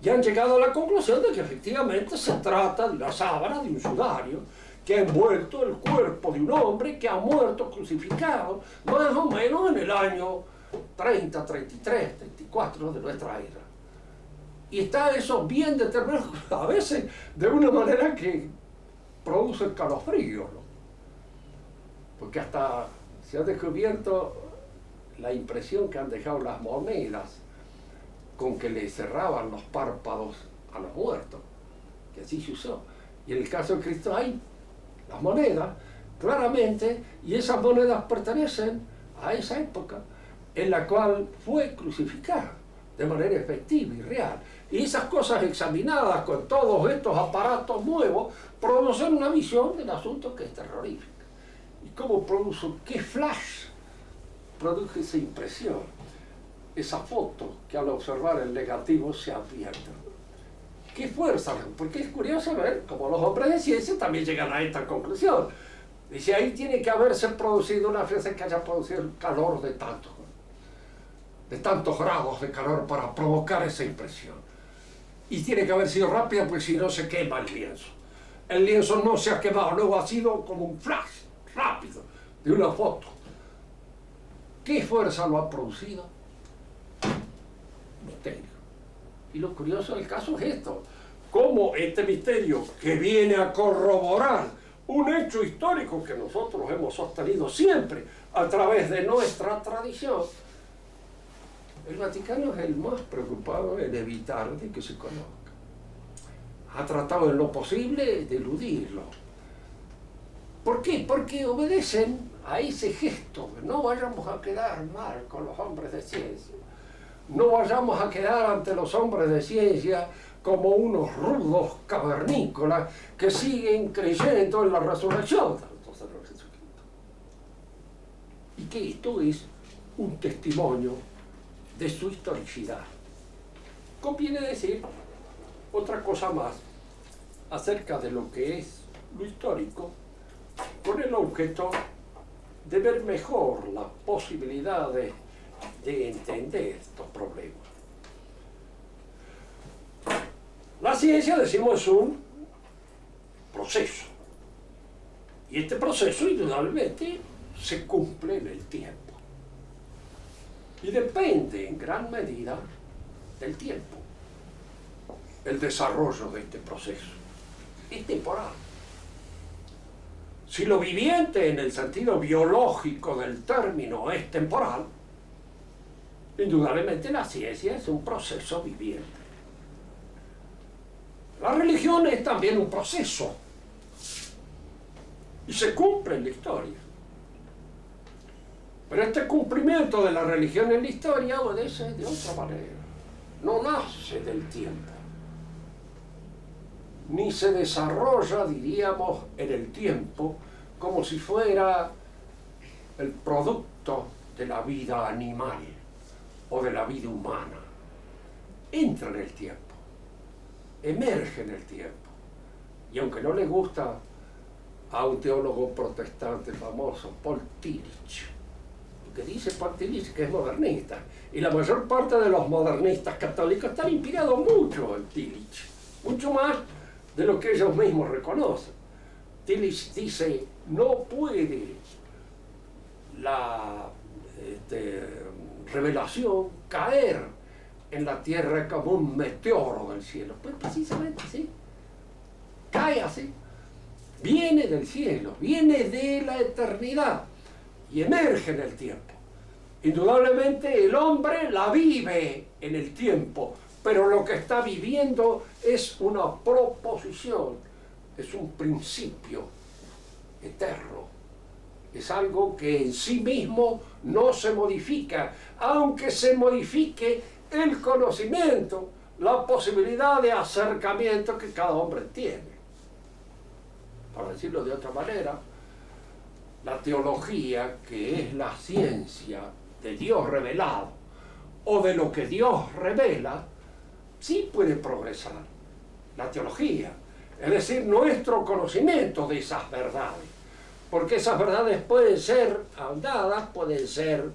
Y han llegado a la conclusión de que efectivamente se trata de la sábana de un sudario que ha envuelto el cuerpo de un hombre que ha muerto crucificado más o menos en el año 30, 33, 34 de nuestra era. Y está eso bien determinado, a veces de una manera que produce escalofrío, ¿no? Porque hasta se ha descubierto la impresión que han dejado las monedas con que le cerraban los párpados a los muertos, que así se usó. Y en el caso de Cristo hay las monedas, claramente, y esas monedas pertenecen a esa época en la cual fue crucificado de manera efectiva y real. Y esas cosas examinadas con todos estos aparatos nuevos producen una visión del asunto que es terrorífica. ¿Y cómo produjo? ¿Qué flash produjo esa impresión? Esa foto que al observar el negativo se advierte. ¿Qué fuerza? Porque es curioso ver cómo los hombres de ciencia también llegan a esta conclusión. Dice, ahí tiene que haberse producido una fuerza que haya producido el calor de tantos grados de calor para provocar esa impresión. Y tiene que haber sido rápida porque si no se quema el lienzo. El lienzo no se ha quemado, luego ha sido como un flash rápido de una foto. ¿Qué fuerza lo ha producido? Misterio. Y lo curioso del caso es esto, cómo este misterio que viene a corroborar un hecho histórico que nosotros hemos sostenido siempre a través de nuestra tradición, el Vaticano es el más preocupado en evitar de que se conozca. Ha tratado en lo posible de eludirlo. ¿Por qué? Porque obedecen a ese gesto. No vayamos a quedar mal con los hombres de ciencia. No vayamos a quedar ante los hombres de ciencia como unos rudos cavernícolas que siguen creyendo en la resurrección. Y que esto es un testimonio de su historicidad. Conviene decir otra cosa más acerca de lo que es lo histórico, con el objeto de ver mejor las posibilidades de entender estos problemas. La ciencia, decimos, es un proceso. Y este proceso, indudablemente, se cumple en el tiempo. Y depende, en gran medida, del tiempo. El desarrollo de este proceso es temporal. Si lo viviente, en el sentido biológico del término, es temporal, indudablemente la ciencia es un proceso viviente. La religión es también un proceso y se cumple en la historia. Pero este cumplimiento de la religión en la historia obedece de otra manera. No nace del tiempo, ni se desarrolla, diríamos, en el tiempo como si fuera el producto de la vida animal o de la vida humana. Entra en el tiempo, emerge en el tiempo. Y aunque no le gusta a un teólogo protestante famoso, Paul Tillich, que dice Paul Tillich que es modernista, y la mayor parte de los modernistas católicos están inspirados mucho en Tillich, mucho más de lo que ellos mismos reconocen. Tillich dice, no puede la revelación caer en la tierra como un meteoro del cielo. Pues precisamente sí, cae así, viene del cielo, viene de la eternidad y emerge en el tiempo. Indudablemente el hombre la vive en el tiempo, pero lo que está viviendo es una proposición, es un principio eterno, es algo que en sí mismo no se modifica, aunque se modifique el conocimiento, la posibilidad de acercamiento que cada hombre tiene. Para decirlo de otra manera, la teología, que es la ciencia de Dios revelado, o de lo que Dios revela, sí puede progresar. La teología, es decir, nuestro conocimiento de esas verdades, porque esas verdades pueden ser ahondadas, pueden ser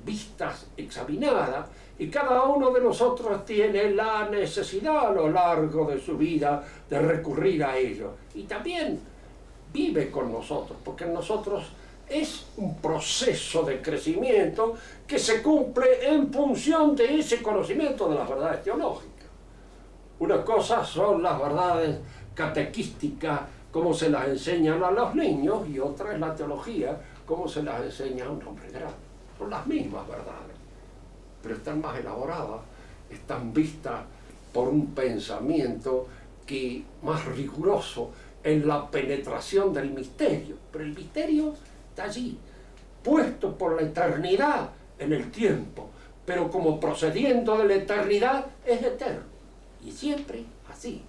vistas, examinadas, y cada uno de nosotros tiene la necesidad a lo largo de su vida de recurrir a ello. Y también vive con nosotros, porque en nosotros es un proceso de crecimiento que se cumple en función de ese conocimiento de las verdades teológicas. Una cosa son las verdades catequísticas, como se las enseñan a los niños, y otra es la teología, como se las enseña a un hombre grande. son las mismas verdades, pero están más elaboradas, están vistas por un pensamiento que más riguroso en la penetración del misterio. Pero el misterio está allí, puesto por la eternidad en el tiempo, pero como procediendo de la eternidad es eterno. Y siempre así.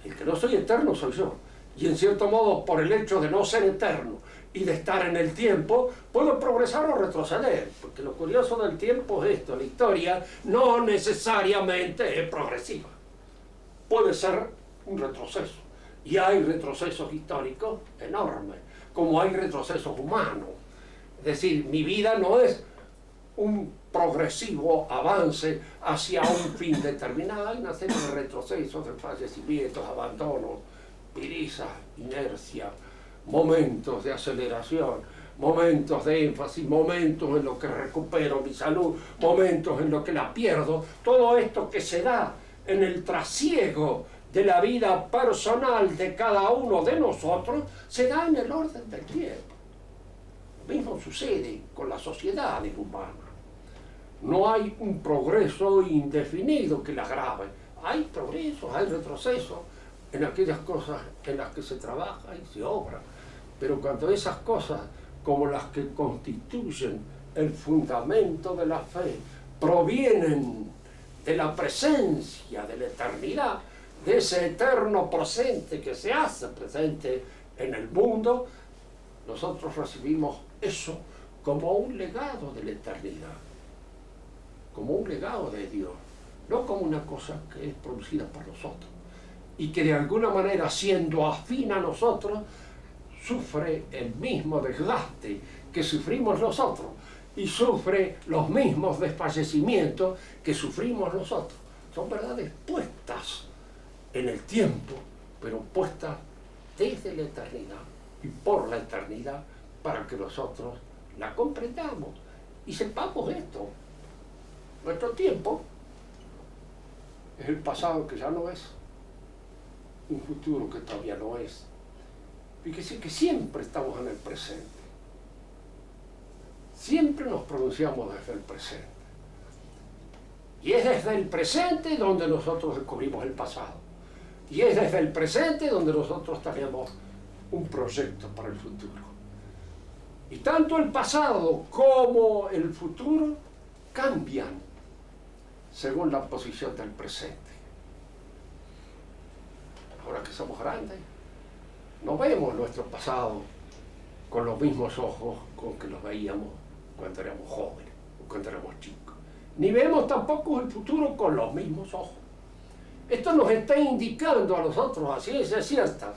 El que no soy eterno soy yo. Y en cierto modo, por el hecho de no ser eterno y de estar en el tiempo, puedo progresar o retroceder. Porque lo curioso del tiempo es esto: la historia no necesariamente es progresiva. Puede ser un retroceso. Y hay retrocesos históricos enormes, como hay retrocesos humanos. Es decir, mi vida no es un progresivo avance hacia un fin determinado. Hay una serie de retrocesos, de fallecimientos, abandonos, perezas, inercia, momentos de aceleración, momentos de énfasis, momentos en los que recupero mi salud, momentos en los que la pierdo. Todo esto que se da en el trasiego de la vida personal de cada uno de nosotros se da en el orden del tiempo. Lo mismo sucede con las sociedades humanas. No hay un progreso indefinido que la grave. Hay progresos, hay retrocesos en aquellas cosas en las que se trabaja y se obra. Pero cuando esas cosas, como las que constituyen el fundamento de la fe, provienen de la presencia de la eternidad, de ese eterno presente que se hace presente en el mundo, nosotros recibimos eso como un legado de la eternidad, como un legado de Dios, no como una cosa que es producida por nosotros y que de alguna manera, siendo afín a nosotros, sufre el mismo desgaste que sufrimos nosotros y sufre los mismos desfallecimientos que sufrimos nosotros. Son verdades puestas en el tiempo, pero puestas desde la eternidad y por la eternidad, para que nosotros la comprendamos y sepamos esto. Nuestro tiempo es el pasado que ya no es, un futuro que todavía no es. Fíjese que siempre estamos en el presente. Siempre nos pronunciamos desde el presente. Y es desde el presente donde nosotros descubrimos el pasado. Y es desde el presente donde nosotros tenemos un proyecto para el futuro. Y tanto el pasado como el futuro cambian según la posición del presente. Ahora que somos grandes, no vemos nuestro pasado con los mismos ojos con que los veíamos cuando éramos jóvenes o cuando éramos chicos. Ni vemos tampoco el futuro con los mismos ojos. Esto nos está indicando a nosotros, a ciencia cierta,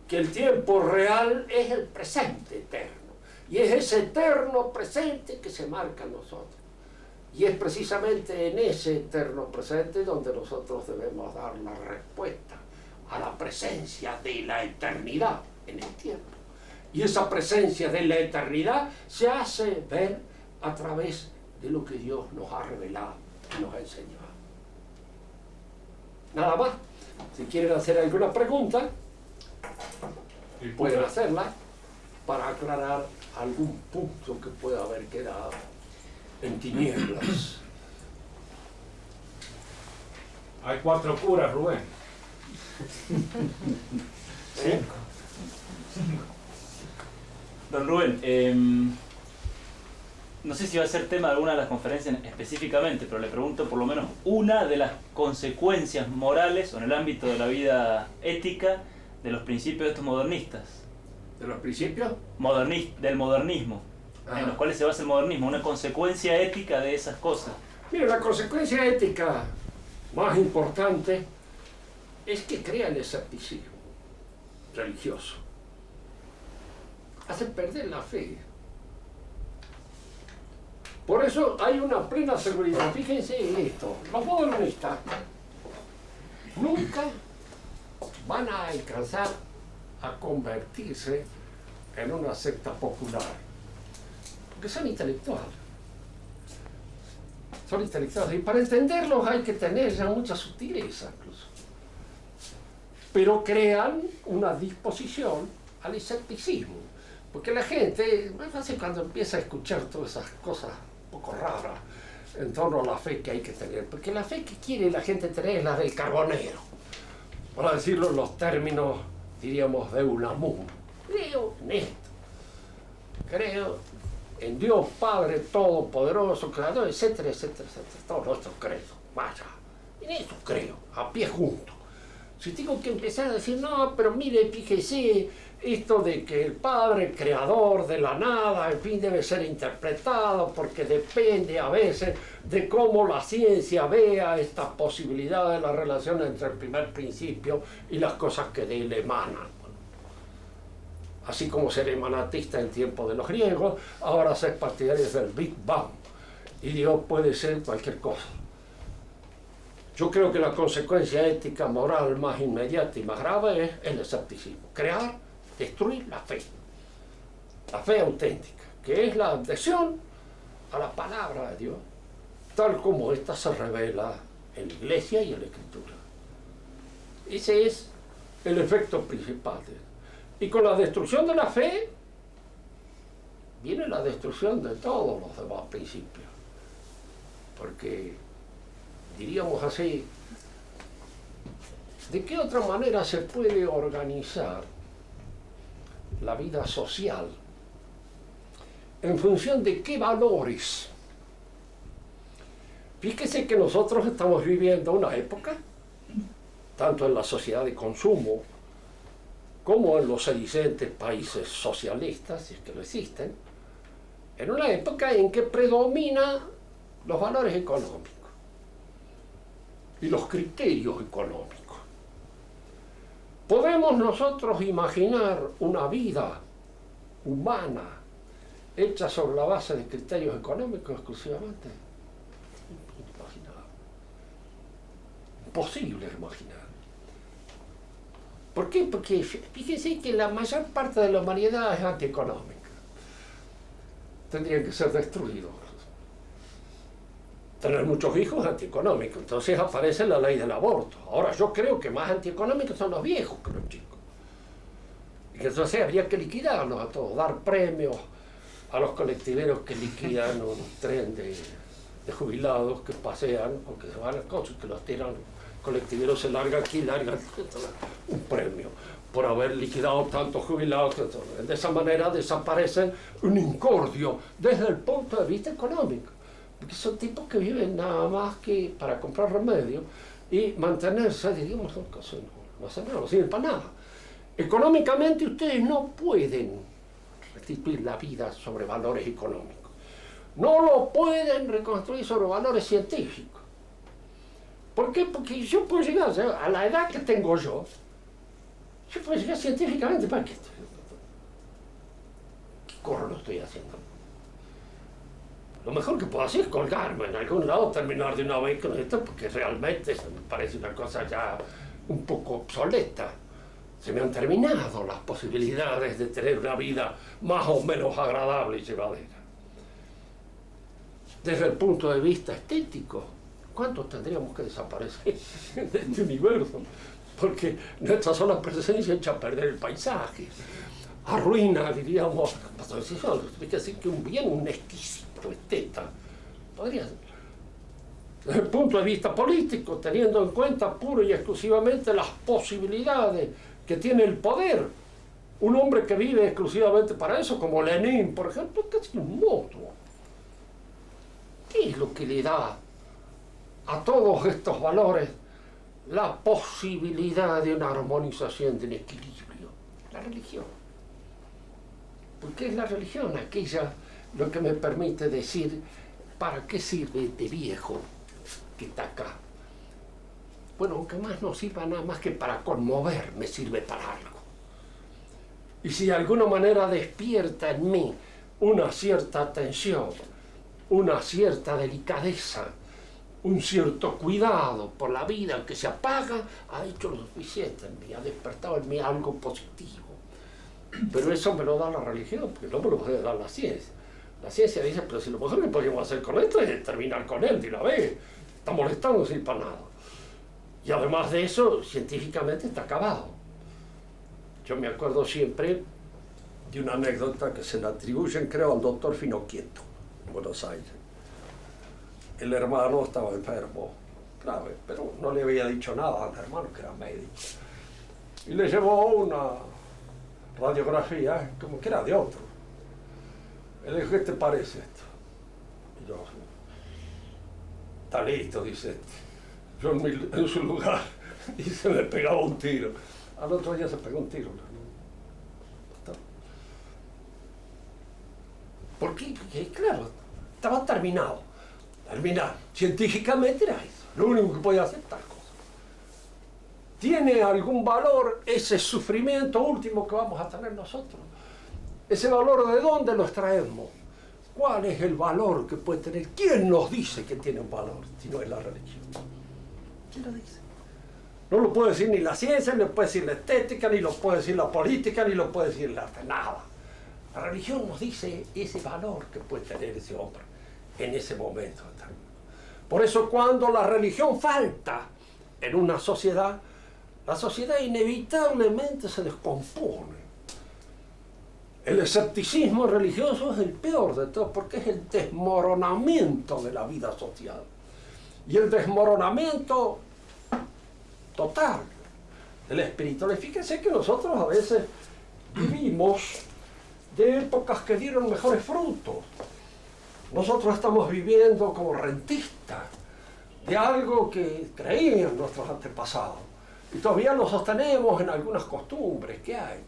que el tiempo real es el presente eterno. Y es ese eterno presente que se marca en nosotros. Y es precisamente en ese eterno presente donde nosotros debemos dar la respuesta a la presencia de la eternidad en el tiempo. Y esa presencia de la eternidad se hace ver a través de lo que Dios nos ha revelado y nos ha enseñado. Nada más. Si quieren hacer alguna pregunta, pueden hacerla para aclarar algún punto que pueda haber quedado en tinieblas. Hay 4 curas, Rubén. 5. Don Rubén, no sé si va a ser tema de alguna de las conferencias específicamente, pero le pregunto por lo menos una de las consecuencias morales o en el ámbito de la vida ética de los principios de estos modernistas. ¿De los principios? Del modernismo, en los cuales se basa el modernismo, una consecuencia ética de esas cosas. Mira, la consecuencia ética más importante es que crea el escepticismo religioso. Hace perder la fe. Por eso hay una plena seguridad. Fíjense en esto. Los modernistas nunca van a alcanzar a convertirse en una secta popular. Porque son intelectuales. Son intelectuales. Y para entenderlos hay que tener ya mucha sutileza incluso. Pero crean una disposición al escepticismo. Porque la gente, me parece cuando empieza a escuchar todas esas cosas un poco raras en torno a la fe que hay que tener, porque la fe que quiere la gente tener es la del carbonero, para decirlo en los términos, diríamos, de Unamuno. Creo en esto, creo en Dios Padre Todopoderoso, Creador, etcétera, etcétera, etcétera, todos nuestros credos, vaya, en eso creo, a pie juntos. Si tengo que empezar a decir, no, pero mire, fíjese, esto de que el Padre Creador de la nada, en fin, debe ser interpretado porque depende a veces de cómo la ciencia vea esta posibilidad de la relación entre el primer principio y las cosas que de él emanan. Así como ser emanatista en tiempo de los griegos, ahora ser partidarios del Big Bang. Y Dios puede ser cualquier cosa. Yo creo que la consecuencia ética, moral más inmediata y más grave es el escepticismo. Crear, destruir la fe auténtica, que es la adhesión a la palabra de Dios, tal como ésta se revela en la Iglesia y en la Escritura. Ese es el efecto principal de él. Y con la destrucción de la fe, viene la destrucción de todos los demás principios. Porque, diríamos así, ¿de qué otra manera se puede organizar la vida social? ¿En función de qué valores? Fíjese que nosotros estamos viviendo una época, tanto en la sociedad de consumo, como en los sedicentes países socialistas, si es que lo existen, en una época en que predominan los valores económicos y los criterios económicos. ¿Podemos nosotros imaginar una vida humana hecha sobre la base de criterios económicos exclusivamente? Inimaginable. Imposible imaginar. ¿Por qué? Porque fíjense que la mayor parte de la humanidad es antieconómica. Tendrían que ser destruidos. Tener muchos hijos es antieconómico. Entonces aparece la ley del aborto. Ahora, yo creo que más antieconómicos son los viejos que los chicos. Y que entonces habría que liquidarlos a todos, dar premios a los colectiveros que liquidan un tren de jubilados que pasean, o que se van a cosas, que los tiran. Colectiveros se larga aquí, larga un premio por haber liquidado tantos jubilados. De esa manera desaparece un incordio desde el punto de vista económico, porque son tipos que viven nada más que para comprar remedios y mantenerse, diríamos, no sirven para nada. Económicamente ustedes no pueden restituir la vida sobre valores económicos, no lo pueden reconstruir sobre valores científicos. ¿Por qué? Porque yo puedo llegar, a la edad que tengo yo puedo llegar científicamente, ¿para qué? ¿Qué corro no estoy haciendo? Lo mejor que puedo hacer es colgarme en algún lado, terminar de una vez con esto, porque realmente me parece una cosa ya un poco obsoleta. Se me han terminado las posibilidades de tener una vida más o menos agradable y llevadera. Desde el punto de vista estético, ¿cuántos tendríamos que desaparecer de este universo? Porque nuestra sola presencia echa a perder el paisaje, arruina, diríamos, fíjese que un exquisito esteta podría ser. Desde el punto de vista político, teniendo en cuenta puro y exclusivamente las posibilidades que tiene el poder, un hombre que vive exclusivamente para eso, como Lenin, por ejemplo, que es un monstruo. ¿Qué es lo que le da a todos estos valores la posibilidad de una armonización, de un equilibrio? La religión. Porque es la religión aquella lo que me permite decir para qué sirve este viejo que está acá. Bueno, aunque más no sirva nada más que para conmover, me sirve para algo. Y si de alguna manera despierta en mí una cierta atención, una cierta delicadeza, un cierto cuidado por la vida que se apaga, ha hecho lo suficiente en mí, ha despertado en mí algo positivo. Pero eso me lo da la religión, porque no me lo puede dar la ciencia. La ciencia dice, pero si lo mejor que podemos hacer con esto es terminar con él de una vez, está molestando sin para nada. Y además de eso, científicamente está acabado. Yo me acuerdo siempre de una anécdota que se le atribuyen, creo, al doctor Finocchieto, en Buenos Aires. El hermano estaba enfermo, grave, pero no le había dicho nada al hermano, que era médico. Y le llevó una radiografía, como que era de otro. Él le dijo, ¿qué te parece esto? Y yo, está listo, dice. Yo en su lugar, y se le pegaba un tiro. Al otro día se pegó un tiro. Porque, claro, estaba terminado. Científicamente era eso. Lo único que podía hacer tal cosa. ¿Tiene algún valor ese sufrimiento último que vamos a tener nosotros? ¿Ese valor de dónde lo extraemos? ¿Cuál es el valor que puede tener? ¿Quién nos dice que tiene un valor si no es la religión? ¿Quién lo dice? No lo puede decir ni la ciencia, ni lo puede decir la estética, ni lo puede decir la política, ni lo puede decir el arte, nada. La religión nos dice ese valor que puede tener ese hombre en ese momento. Por eso cuando la religión falta en una sociedad, la sociedad inevitablemente se descompone. El escepticismo religioso es el peor de todos porque es el desmoronamiento de la vida social. Y el desmoronamiento total del espiritual. Fíjense que nosotros a veces vivimos de épocas que dieron mejores frutos. Nosotros estamos viviendo como rentistas de algo que creían nuestros antepasados. Y todavía lo sostenemos en algunas costumbres que hay.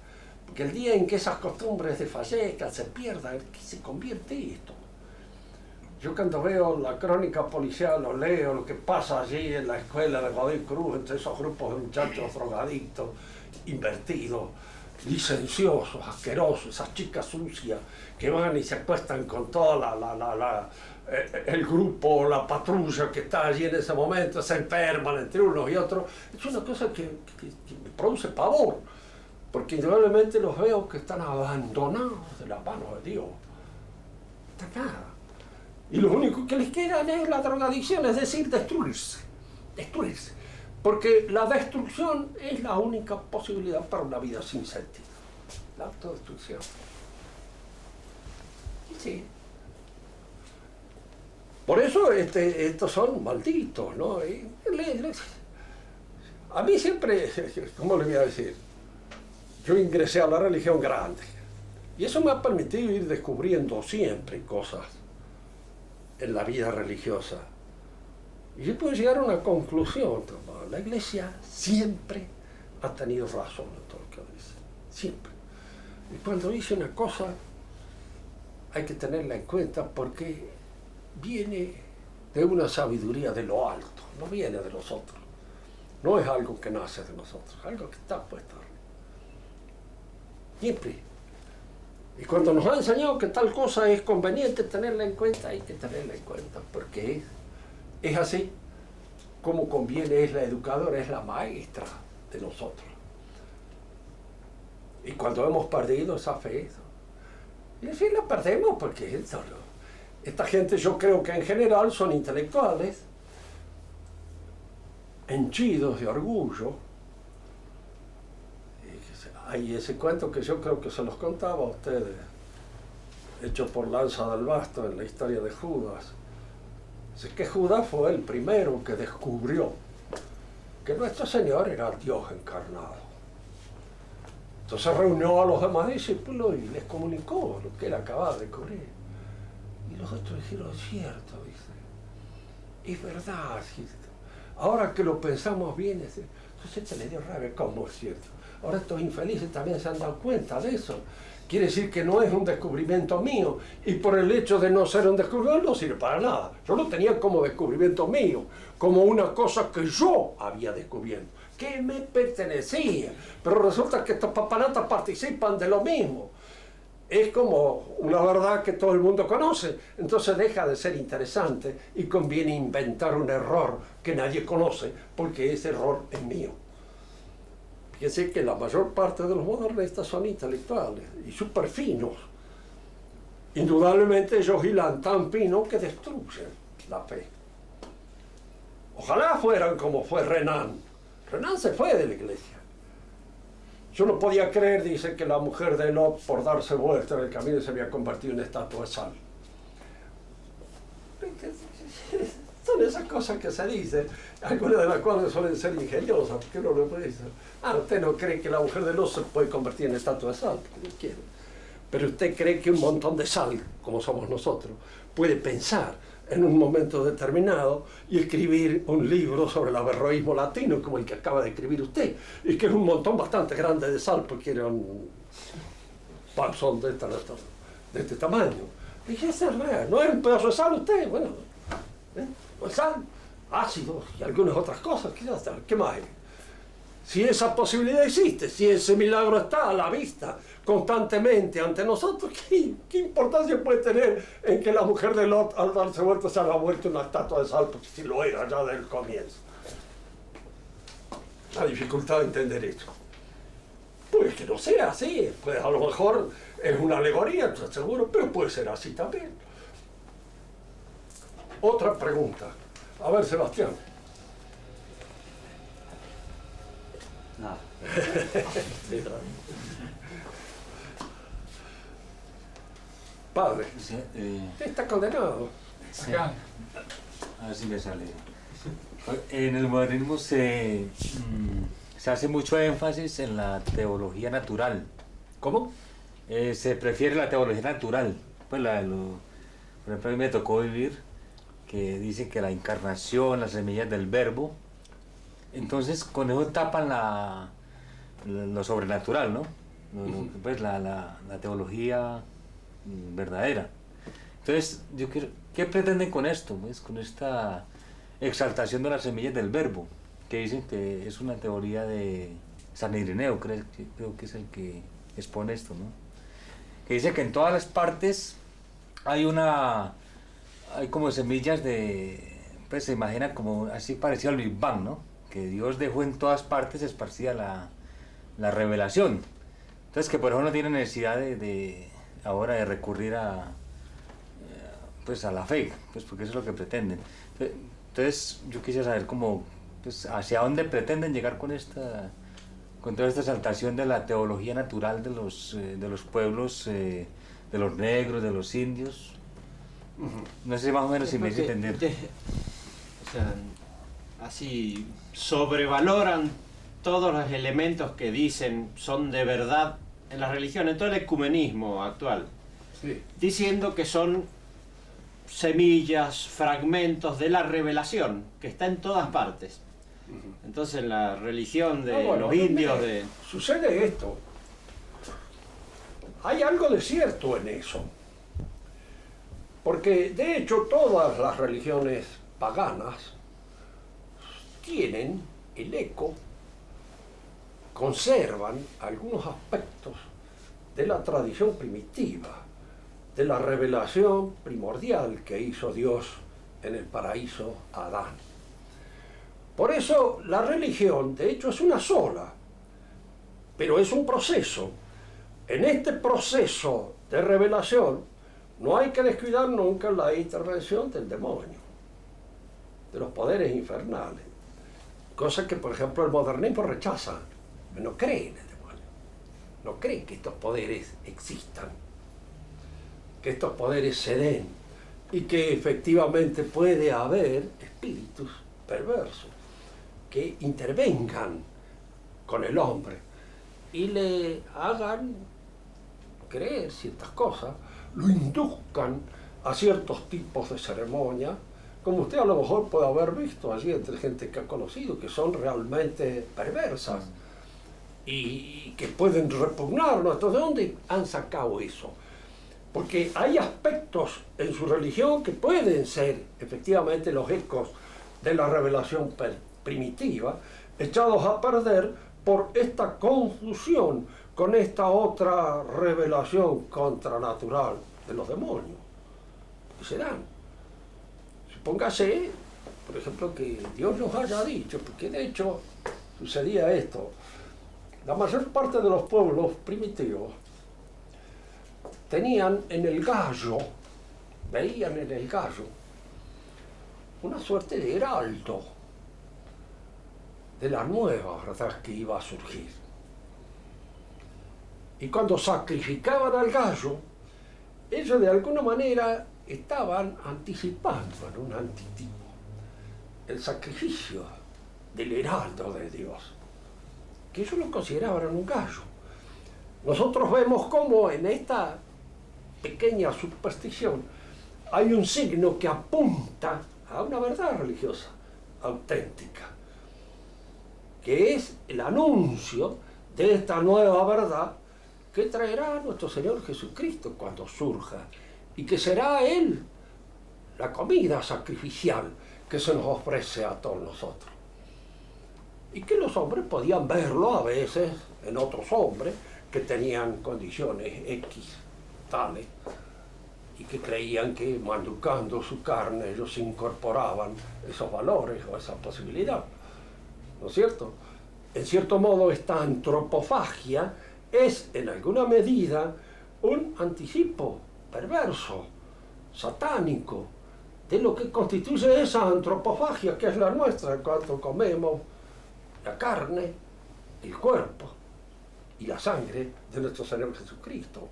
Porque el día en que esas costumbres desfallezcan, se pierdan, ¿qué se convierte esto? Yo cuando veo la crónica policial, lo leo, lo que pasa allí en la escuela de Godoy Cruz, entre esos grupos de muchachos drogadictos, invertidos, licenciosos, asquerosos, esas chicas sucias que van y se acuestan con toda el grupo, la patrulla que está allí en ese momento, se enferman entre unos y otros. Es una cosa que me produce pavor, porque indudablemente los veo que están abandonados de las manos de Dios. No está nada. Y lo único que les queda es la drogadicción, es decir, destruirse. Destruirse. Porque la destrucción es la única posibilidad para una vida sin sentido. La autodestrucción. Y sí. Por eso estos son malditos, ¿no? A mí siempre, ¿cómo le voy a decir? Yo ingresé a la religión grande. Y eso me ha permitido ir descubriendo siempre cosas en la vida religiosa. Y yo puedo llegar a una conclusión. La Iglesia siempre ha tenido razón en todo lo que dice. Siempre. Y cuando dice una cosa, hay que tenerla en cuenta porque viene de una sabiduría de lo alto, no viene de nosotros. No es algo que nace de nosotros, es algo que está puesto arriba. Siempre. Y cuando nos ha enseñado que tal cosa es conveniente tenerla en cuenta, hay que tenerla en cuenta, porque es así como conviene, es la educadora, es la maestra de nosotros. Y cuando hemos perdido esa fe, y así la perdemos porque esta gente, yo creo que en general son intelectuales, henchidos de orgullo. Hay ese cuento que yo creo que se los contaba a ustedes, hecho por Lanza del Basto en la historia de Judas. Dice que Judas fue el primero que descubrió que nuestro Señor era Dios encarnado. Entonces reunió a los demás discípulos y les comunicó lo que él acababa de descubrir. Y los otros dijeron, es cierto, dice, es verdad, es cierto. Ahora que lo pensamos bien, entonces se le dio rabia, ¿cómo es cierto? Ahora estos infelices también se han dado cuenta de eso. Quiere decir que no es un descubrimiento mío, y por el hecho de no ser un descubrimiento no sirve para nada. Yo lo tenía como descubrimiento mío, como una cosa que yo había descubierto, que me pertenecía. Pero resulta que estos papanatas participan de lo mismo. Es como una verdad que todo el mundo conoce, entonces deja de ser interesante y conviene inventar un error que nadie conoce, porque ese error es mío. Fíjense que la mayor parte de los modernistas son intelectuales y súper finos. Indudablemente ellos hilan tan fino que destruyen la fe. Ojalá fueran como fue Renan. Renan se fue de la iglesia. Yo no podía creer, dice, que la mujer de Lot, por darse vuelta en el camino, se había convertido en estatua de sal. Son esas cosas que se dicen, algunas de las cuales suelen ser ingeniosas, porque uno no puede decir, usted no cree que la mujer de Lot se puede convertir en estatua de sal, porque no quiere. Pero usted cree que un montón de sal, como somos nosotros, puede pensar en un momento determinado y escribir un libro sobre el averroísmo latino, como el que acaba de escribir usted, y que es un montón bastante grande de sal, porque era un panzón de este tamaño. Dije, esa es real, ¿no es un pedazo de sal usted? Bueno, pues sal, ácido y algunas otras cosas, ¿qué más hay? Si esa posibilidad existe, si ese milagro está a la vista constantemente ante nosotros, ¿qué importancia puede tener en que la mujer de Lot, al darse vuelta, se haga vuelto una estatua de sal? Porque si lo era ya desde el comienzo. La dificultad de entender esto. Pues que no sea así, pues a lo mejor es una alegoría, seguro, pero puede ser así también. Otra pregunta. A ver, Sebastián. Nada. Padre, Sí, usted está condenado. sí. A ver si me sale. En el modernismo se hace mucho énfasis en la teología natural. ¿Cómo? Se prefiere la teología natural. Pues por ejemplo, a mí me tocó vivir que dicen que la encarnación, las semillas del verbo. Entonces, con eso tapan lo sobrenatural, ¿no? Pues la teología verdadera. Entonces, yo quiero, ¿qué pretenden con esto? Pues, con esta exaltación de las semillas del verbo, que dicen que es una teoría de San Ireneo, creo que es el que expone esto, ¿no? Que dice que en todas las partes hay como semillas pues se imagina como así parecido al Big Bang, ¿no? Que Dios dejó en todas partes esparcida la revelación. Entonces que por eso no tiene necesidad ahora de recurrir pues a la fe, pues porque eso es lo que pretenden. Entonces yo quisiera saber cómo, pues, hacia dónde pretenden llegar con toda esta exaltación de la teología natural de los pueblos, de los negros, de los indios. No sé más o menos si me hice entender. O sea, así sobrevaloran todos los elementos que dicen son de verdad en la religión, en todo el ecumenismo actual, Sí. diciendo que son semillas, fragmentos de la revelación, que está en todas partes. Entonces la religión de Bueno, los indios, sucede esto. Hay algo de cierto en eso. Porque de hecho todas las religiones paganas tienen el eco, conservan algunos aspectos de la tradición primitiva, de la revelación primordial que hizo Dios en el paraíso a Adán. Por eso la religión, de hecho, es una sola, pero es un proceso. En este proceso de revelación no hay que descuidar nunca la intervención del demonio, de los poderes infernales, cosa que, por ejemplo, el modernismo rechaza. No cree en el demonio, no cree que estos poderes existan, que estos poderes se den y que efectivamente puede haber espíritus perversos que intervengan con el hombre y le hagan creer ciertas cosas, lo induzcan a ciertos tipos de ceremonia, como usted a lo mejor puede haber visto allí entre gente que ha conocido, que son realmente perversas y que pueden repugnarnos. Entonces, ¿de dónde han sacado eso? Porque hay aspectos en su religión que pueden ser efectivamente los ecos de la revelación primitiva, echados a perder por esta confusión con esta otra revelación contranatural de los demonios que se dan. Supóngase, por ejemplo, que Dios nos haya dicho, porque de hecho sucedía esto. La mayor parte de los pueblos primitivos tenían en el gallo, veían en el gallo, una suerte de heraldo de la nueva verdad que iba a surgir. Y cuando sacrificaban al gallo, ellos de alguna manera estaban anticipando en un antitipo el sacrificio del heraldo de Dios, que ellos lo consideraban un gallo. Nosotros vemos cómo en esta pequeña superstición hay un signo que apunta a una verdad religiosa auténtica, que es el anuncio de esta nueva verdad que traerá nuestro Señor Jesucristo cuando surja, y que será Él la comida sacrificial que se nos ofrece a todos nosotros. Y que los hombres podían verlo a veces en otros hombres que tenían condiciones X tales, y que creían que manducando su carne ellos incorporaban esos valores o esa posibilidad, ¿no es cierto? En cierto modo, esta antropofagia es en alguna medida un anticipo perverso, satánico, de lo que constituye esa antropofagia que es la nuestra cuando comemos la carne, el cuerpo y la sangre de nuestro Señor Jesucristo.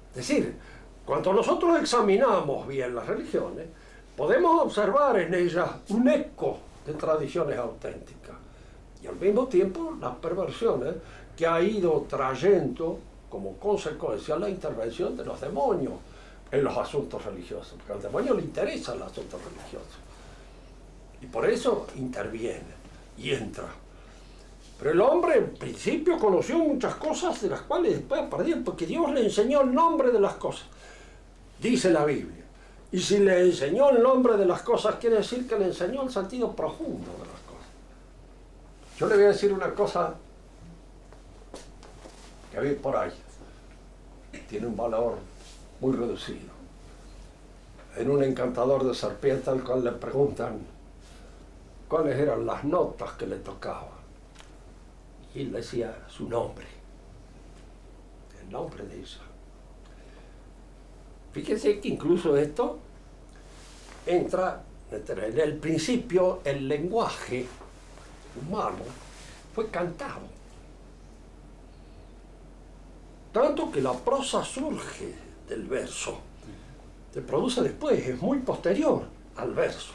Es decir, cuando nosotros examinamos bien las religiones, podemos observar en ellas un eco de tradiciones auténticas y al mismo tiempo las perversiones que ha ido trayendo como consecuencia la intervención de los demonios en los asuntos religiosos, porque al demonio le interesan los asuntos religiosos y por eso interviene y entra. Pero el hombre en principio conoció muchas cosas de las cuales después perdió, porque Dios le enseñó el nombre de las cosas, dice la Biblia. Y si le enseñó el nombre de las cosas, quiere decir que le enseñó el sentido profundo de las cosas. Yo le voy a decir una cosa que vi por ahí, tiene un valor muy reducido. En un encantador de serpientes al cual le preguntan cuáles eran las notas que le tocaban. Y él decía su nombre, el nombre de ella. Fíjense que incluso esto entra en el principio, el lenguaje humano fue cantado. Tanto que la prosa surge del verso, se produce después, es muy posterior al verso.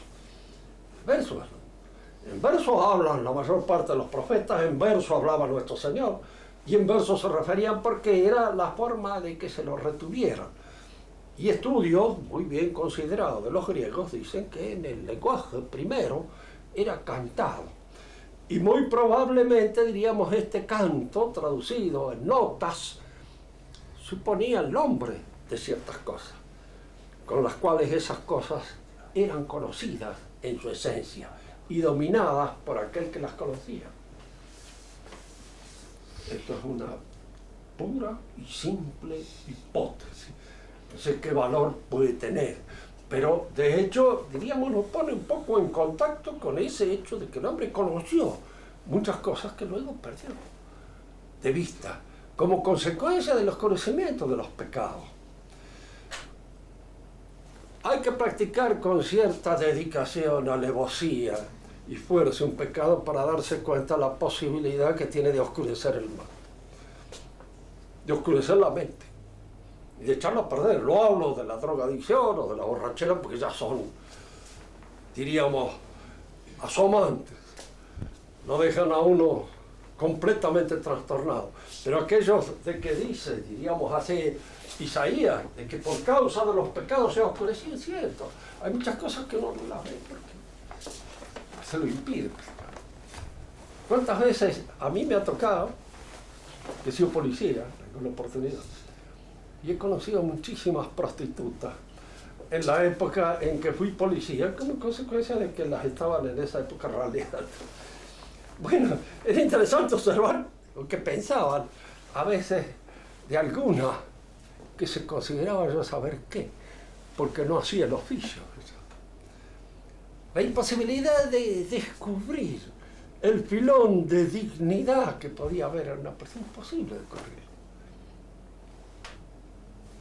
En versos hablan la mayor parte de los profetas, en verso hablaba nuestro Señor, y en verso se referían porque era la forma de que se lo retuvieran. Y estudios muy bien considerados de los griegos dicen que en el lenguaje primero era cantado. Y muy probablemente, diríamos, este canto traducido en notas suponía el nombre de ciertas cosas, con las cuales esas cosas eran conocidas en su esencia y dominadas por aquel que las conocía. Esto es una pura y simple hipótesis. No sé qué valor puede tener, pero de hecho, diríamos, nos pone un poco en contacto con ese hecho de que el hombre conoció muchas cosas que luego perdió de vista, como consecuencia de los conocimientos de los pecados. Hay que practicar con cierta dedicación, alevosía y fuerza un pecado para darse cuenta de la posibilidad que tiene de oscurecer el mal, de oscurecer la mente y de echarlo a perder. No hablo de la drogadicción o de la borrachera porque ya son, diríamos, asomantes, no dejan a uno completamente trastornado. Pero aquellos de que dice, diríamos así, Isaías, de que por causa de los pecados se ha oscurecido, es cierto. Hay muchas cosas que uno no las ve porque se lo impide. ¿Cuántas veces a mí me ha tocado, que he sido policía en alguna oportunidad, y he conocido muchísimas prostitutas en la época en que fui policía, como consecuencia de que las estaban en esa época raleando? Bueno, era interesante observar lo que pensaban a veces de alguna que se consideraba yo saber qué, porque no hacía el oficio. La imposibilidad de descubrir el filón de dignidad que podía haber en una persona, imposible de correr.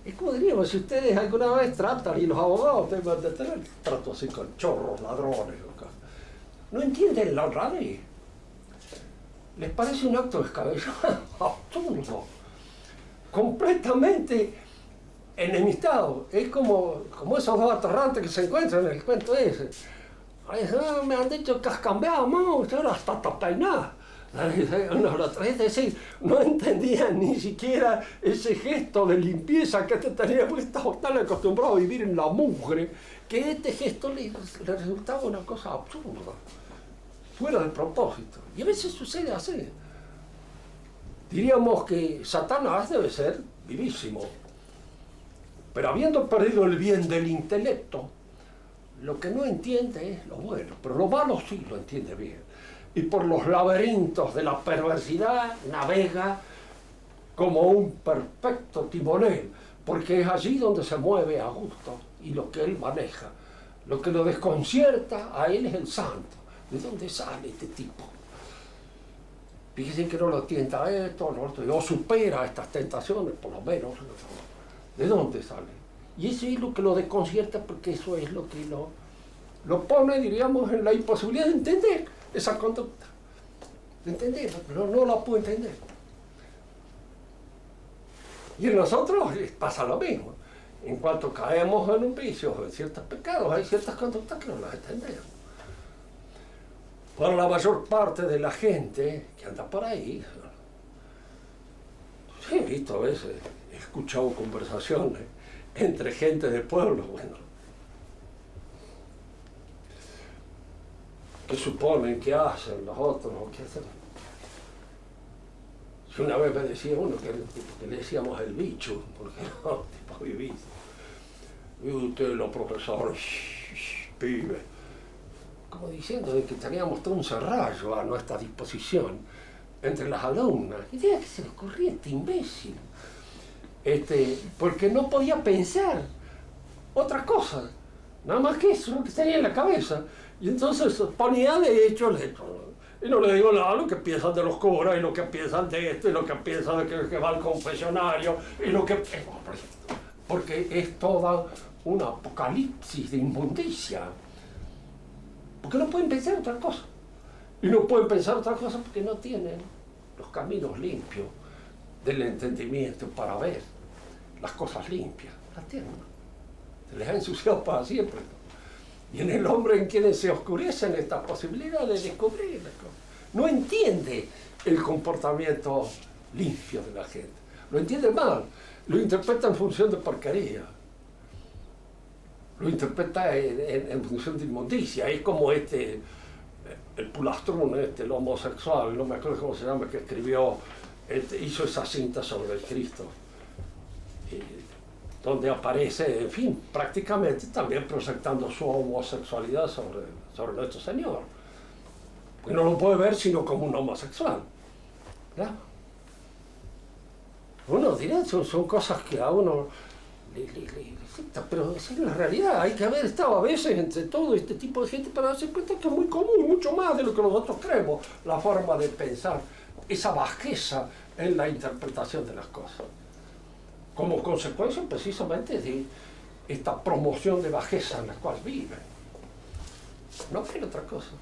Es como diríamos, si ustedes alguna vez tratan, y los abogados deben de tener trato así con chorros, ladrones, no entienden la honradez. Les parece un acto descabellado, absurdo. completamente enemistados. Es como esos dos atorrantes que se encuentran en el cuento ese. Ay, me han dicho que has cambiado, mamá, usted ahora está peinada. Es decir, no entendían ni siquiera ese gesto de limpieza que tenía, porque estaba tan acostumbrado a vivir en la mugre, que este gesto le resultaba una cosa absurda, fuera de propósito. Y a veces sucede así. Diríamos que Satanás debe ser vivísimo, pero habiendo perdido el bien del intelecto, lo que no entiende es lo bueno, pero lo malo sí lo entiende bien. Y por los laberintos de la perversidad navega como un perfecto timonel, porque es allí donde se mueve a gusto y lo que él maneja. Lo que lo desconcierta a él es el santo. ¿De dónde sale este tipo? Fíjense que no lo tienta esto, lo otro, o supera estas tentaciones, por lo menos. ¿De dónde sale? Y eso es lo que lo desconcierta, porque eso es lo que lo pone, diríamos, en la imposibilidad de entender esa conducta. De entender, pero no la puede entender. Y en nosotros pasa lo mismo. En cuanto caemos en un vicio o en ciertos pecados, hay ciertas conductas que no las entendemos. Para la mayor parte de la gente que anda por ahí, he visto a veces, he escuchado conversaciones entre gente de pueblo, bueno, que suponen que hacen los otros o que hacen. Si una vez me decía uno que le decíamos el bicho, porque era un tipo vivido. Y ustedes los profesores, pibe, como diciendo de que teníamos todo un serrallo a nuestra disposición entre las alumnas. Idea que se le ocurría este imbécil. Porque no podía pensar otra cosa, nada más que eso, lo que tenía en la cabeza. Y entonces ponía de hecho el hecho. Y no le digo nada lo que piensan de los curas, y lo que piensan de esto, y lo que piensan de que va al confesionario, y lo que... Porque es toda una apocalipsis de inmundicia. Porque no pueden pensar otra cosa. Y no pueden pensar otra cosa porque no tienen los caminos limpios del entendimiento para ver las cosas limpias. Las tienen. Se les ha ensuciado para siempre. Y en el hombre en quienes se oscurecen esta posibilidad de descubrir las cosas. No entiende el comportamiento limpio de la gente. Lo entiende mal. Lo interpreta en función de porquería. Lo interpreta en función de inmundicia. Es como el Pulastrún, el homosexual, no me acuerdo cómo se llama, que escribió, hizo esa cinta sobre el Cristo. Donde aparece, en fin, prácticamente también proyectando su homosexualidad sobre nuestro Señor. Porque no lo puede ver sino como un homosexual. ¿Ya? Uno dirá, son cosas que a uno le afecta, pero es la realidad. Hay que haber estado a veces entre todo este tipo de gente para darse cuenta que es muy común, mucho más de lo que nosotros creemos, la forma de pensar, esa bajeza en la interpretación de las cosas. Como consecuencia precisamente de esta promoción de bajeza en la cual viven. No hay otra cosa.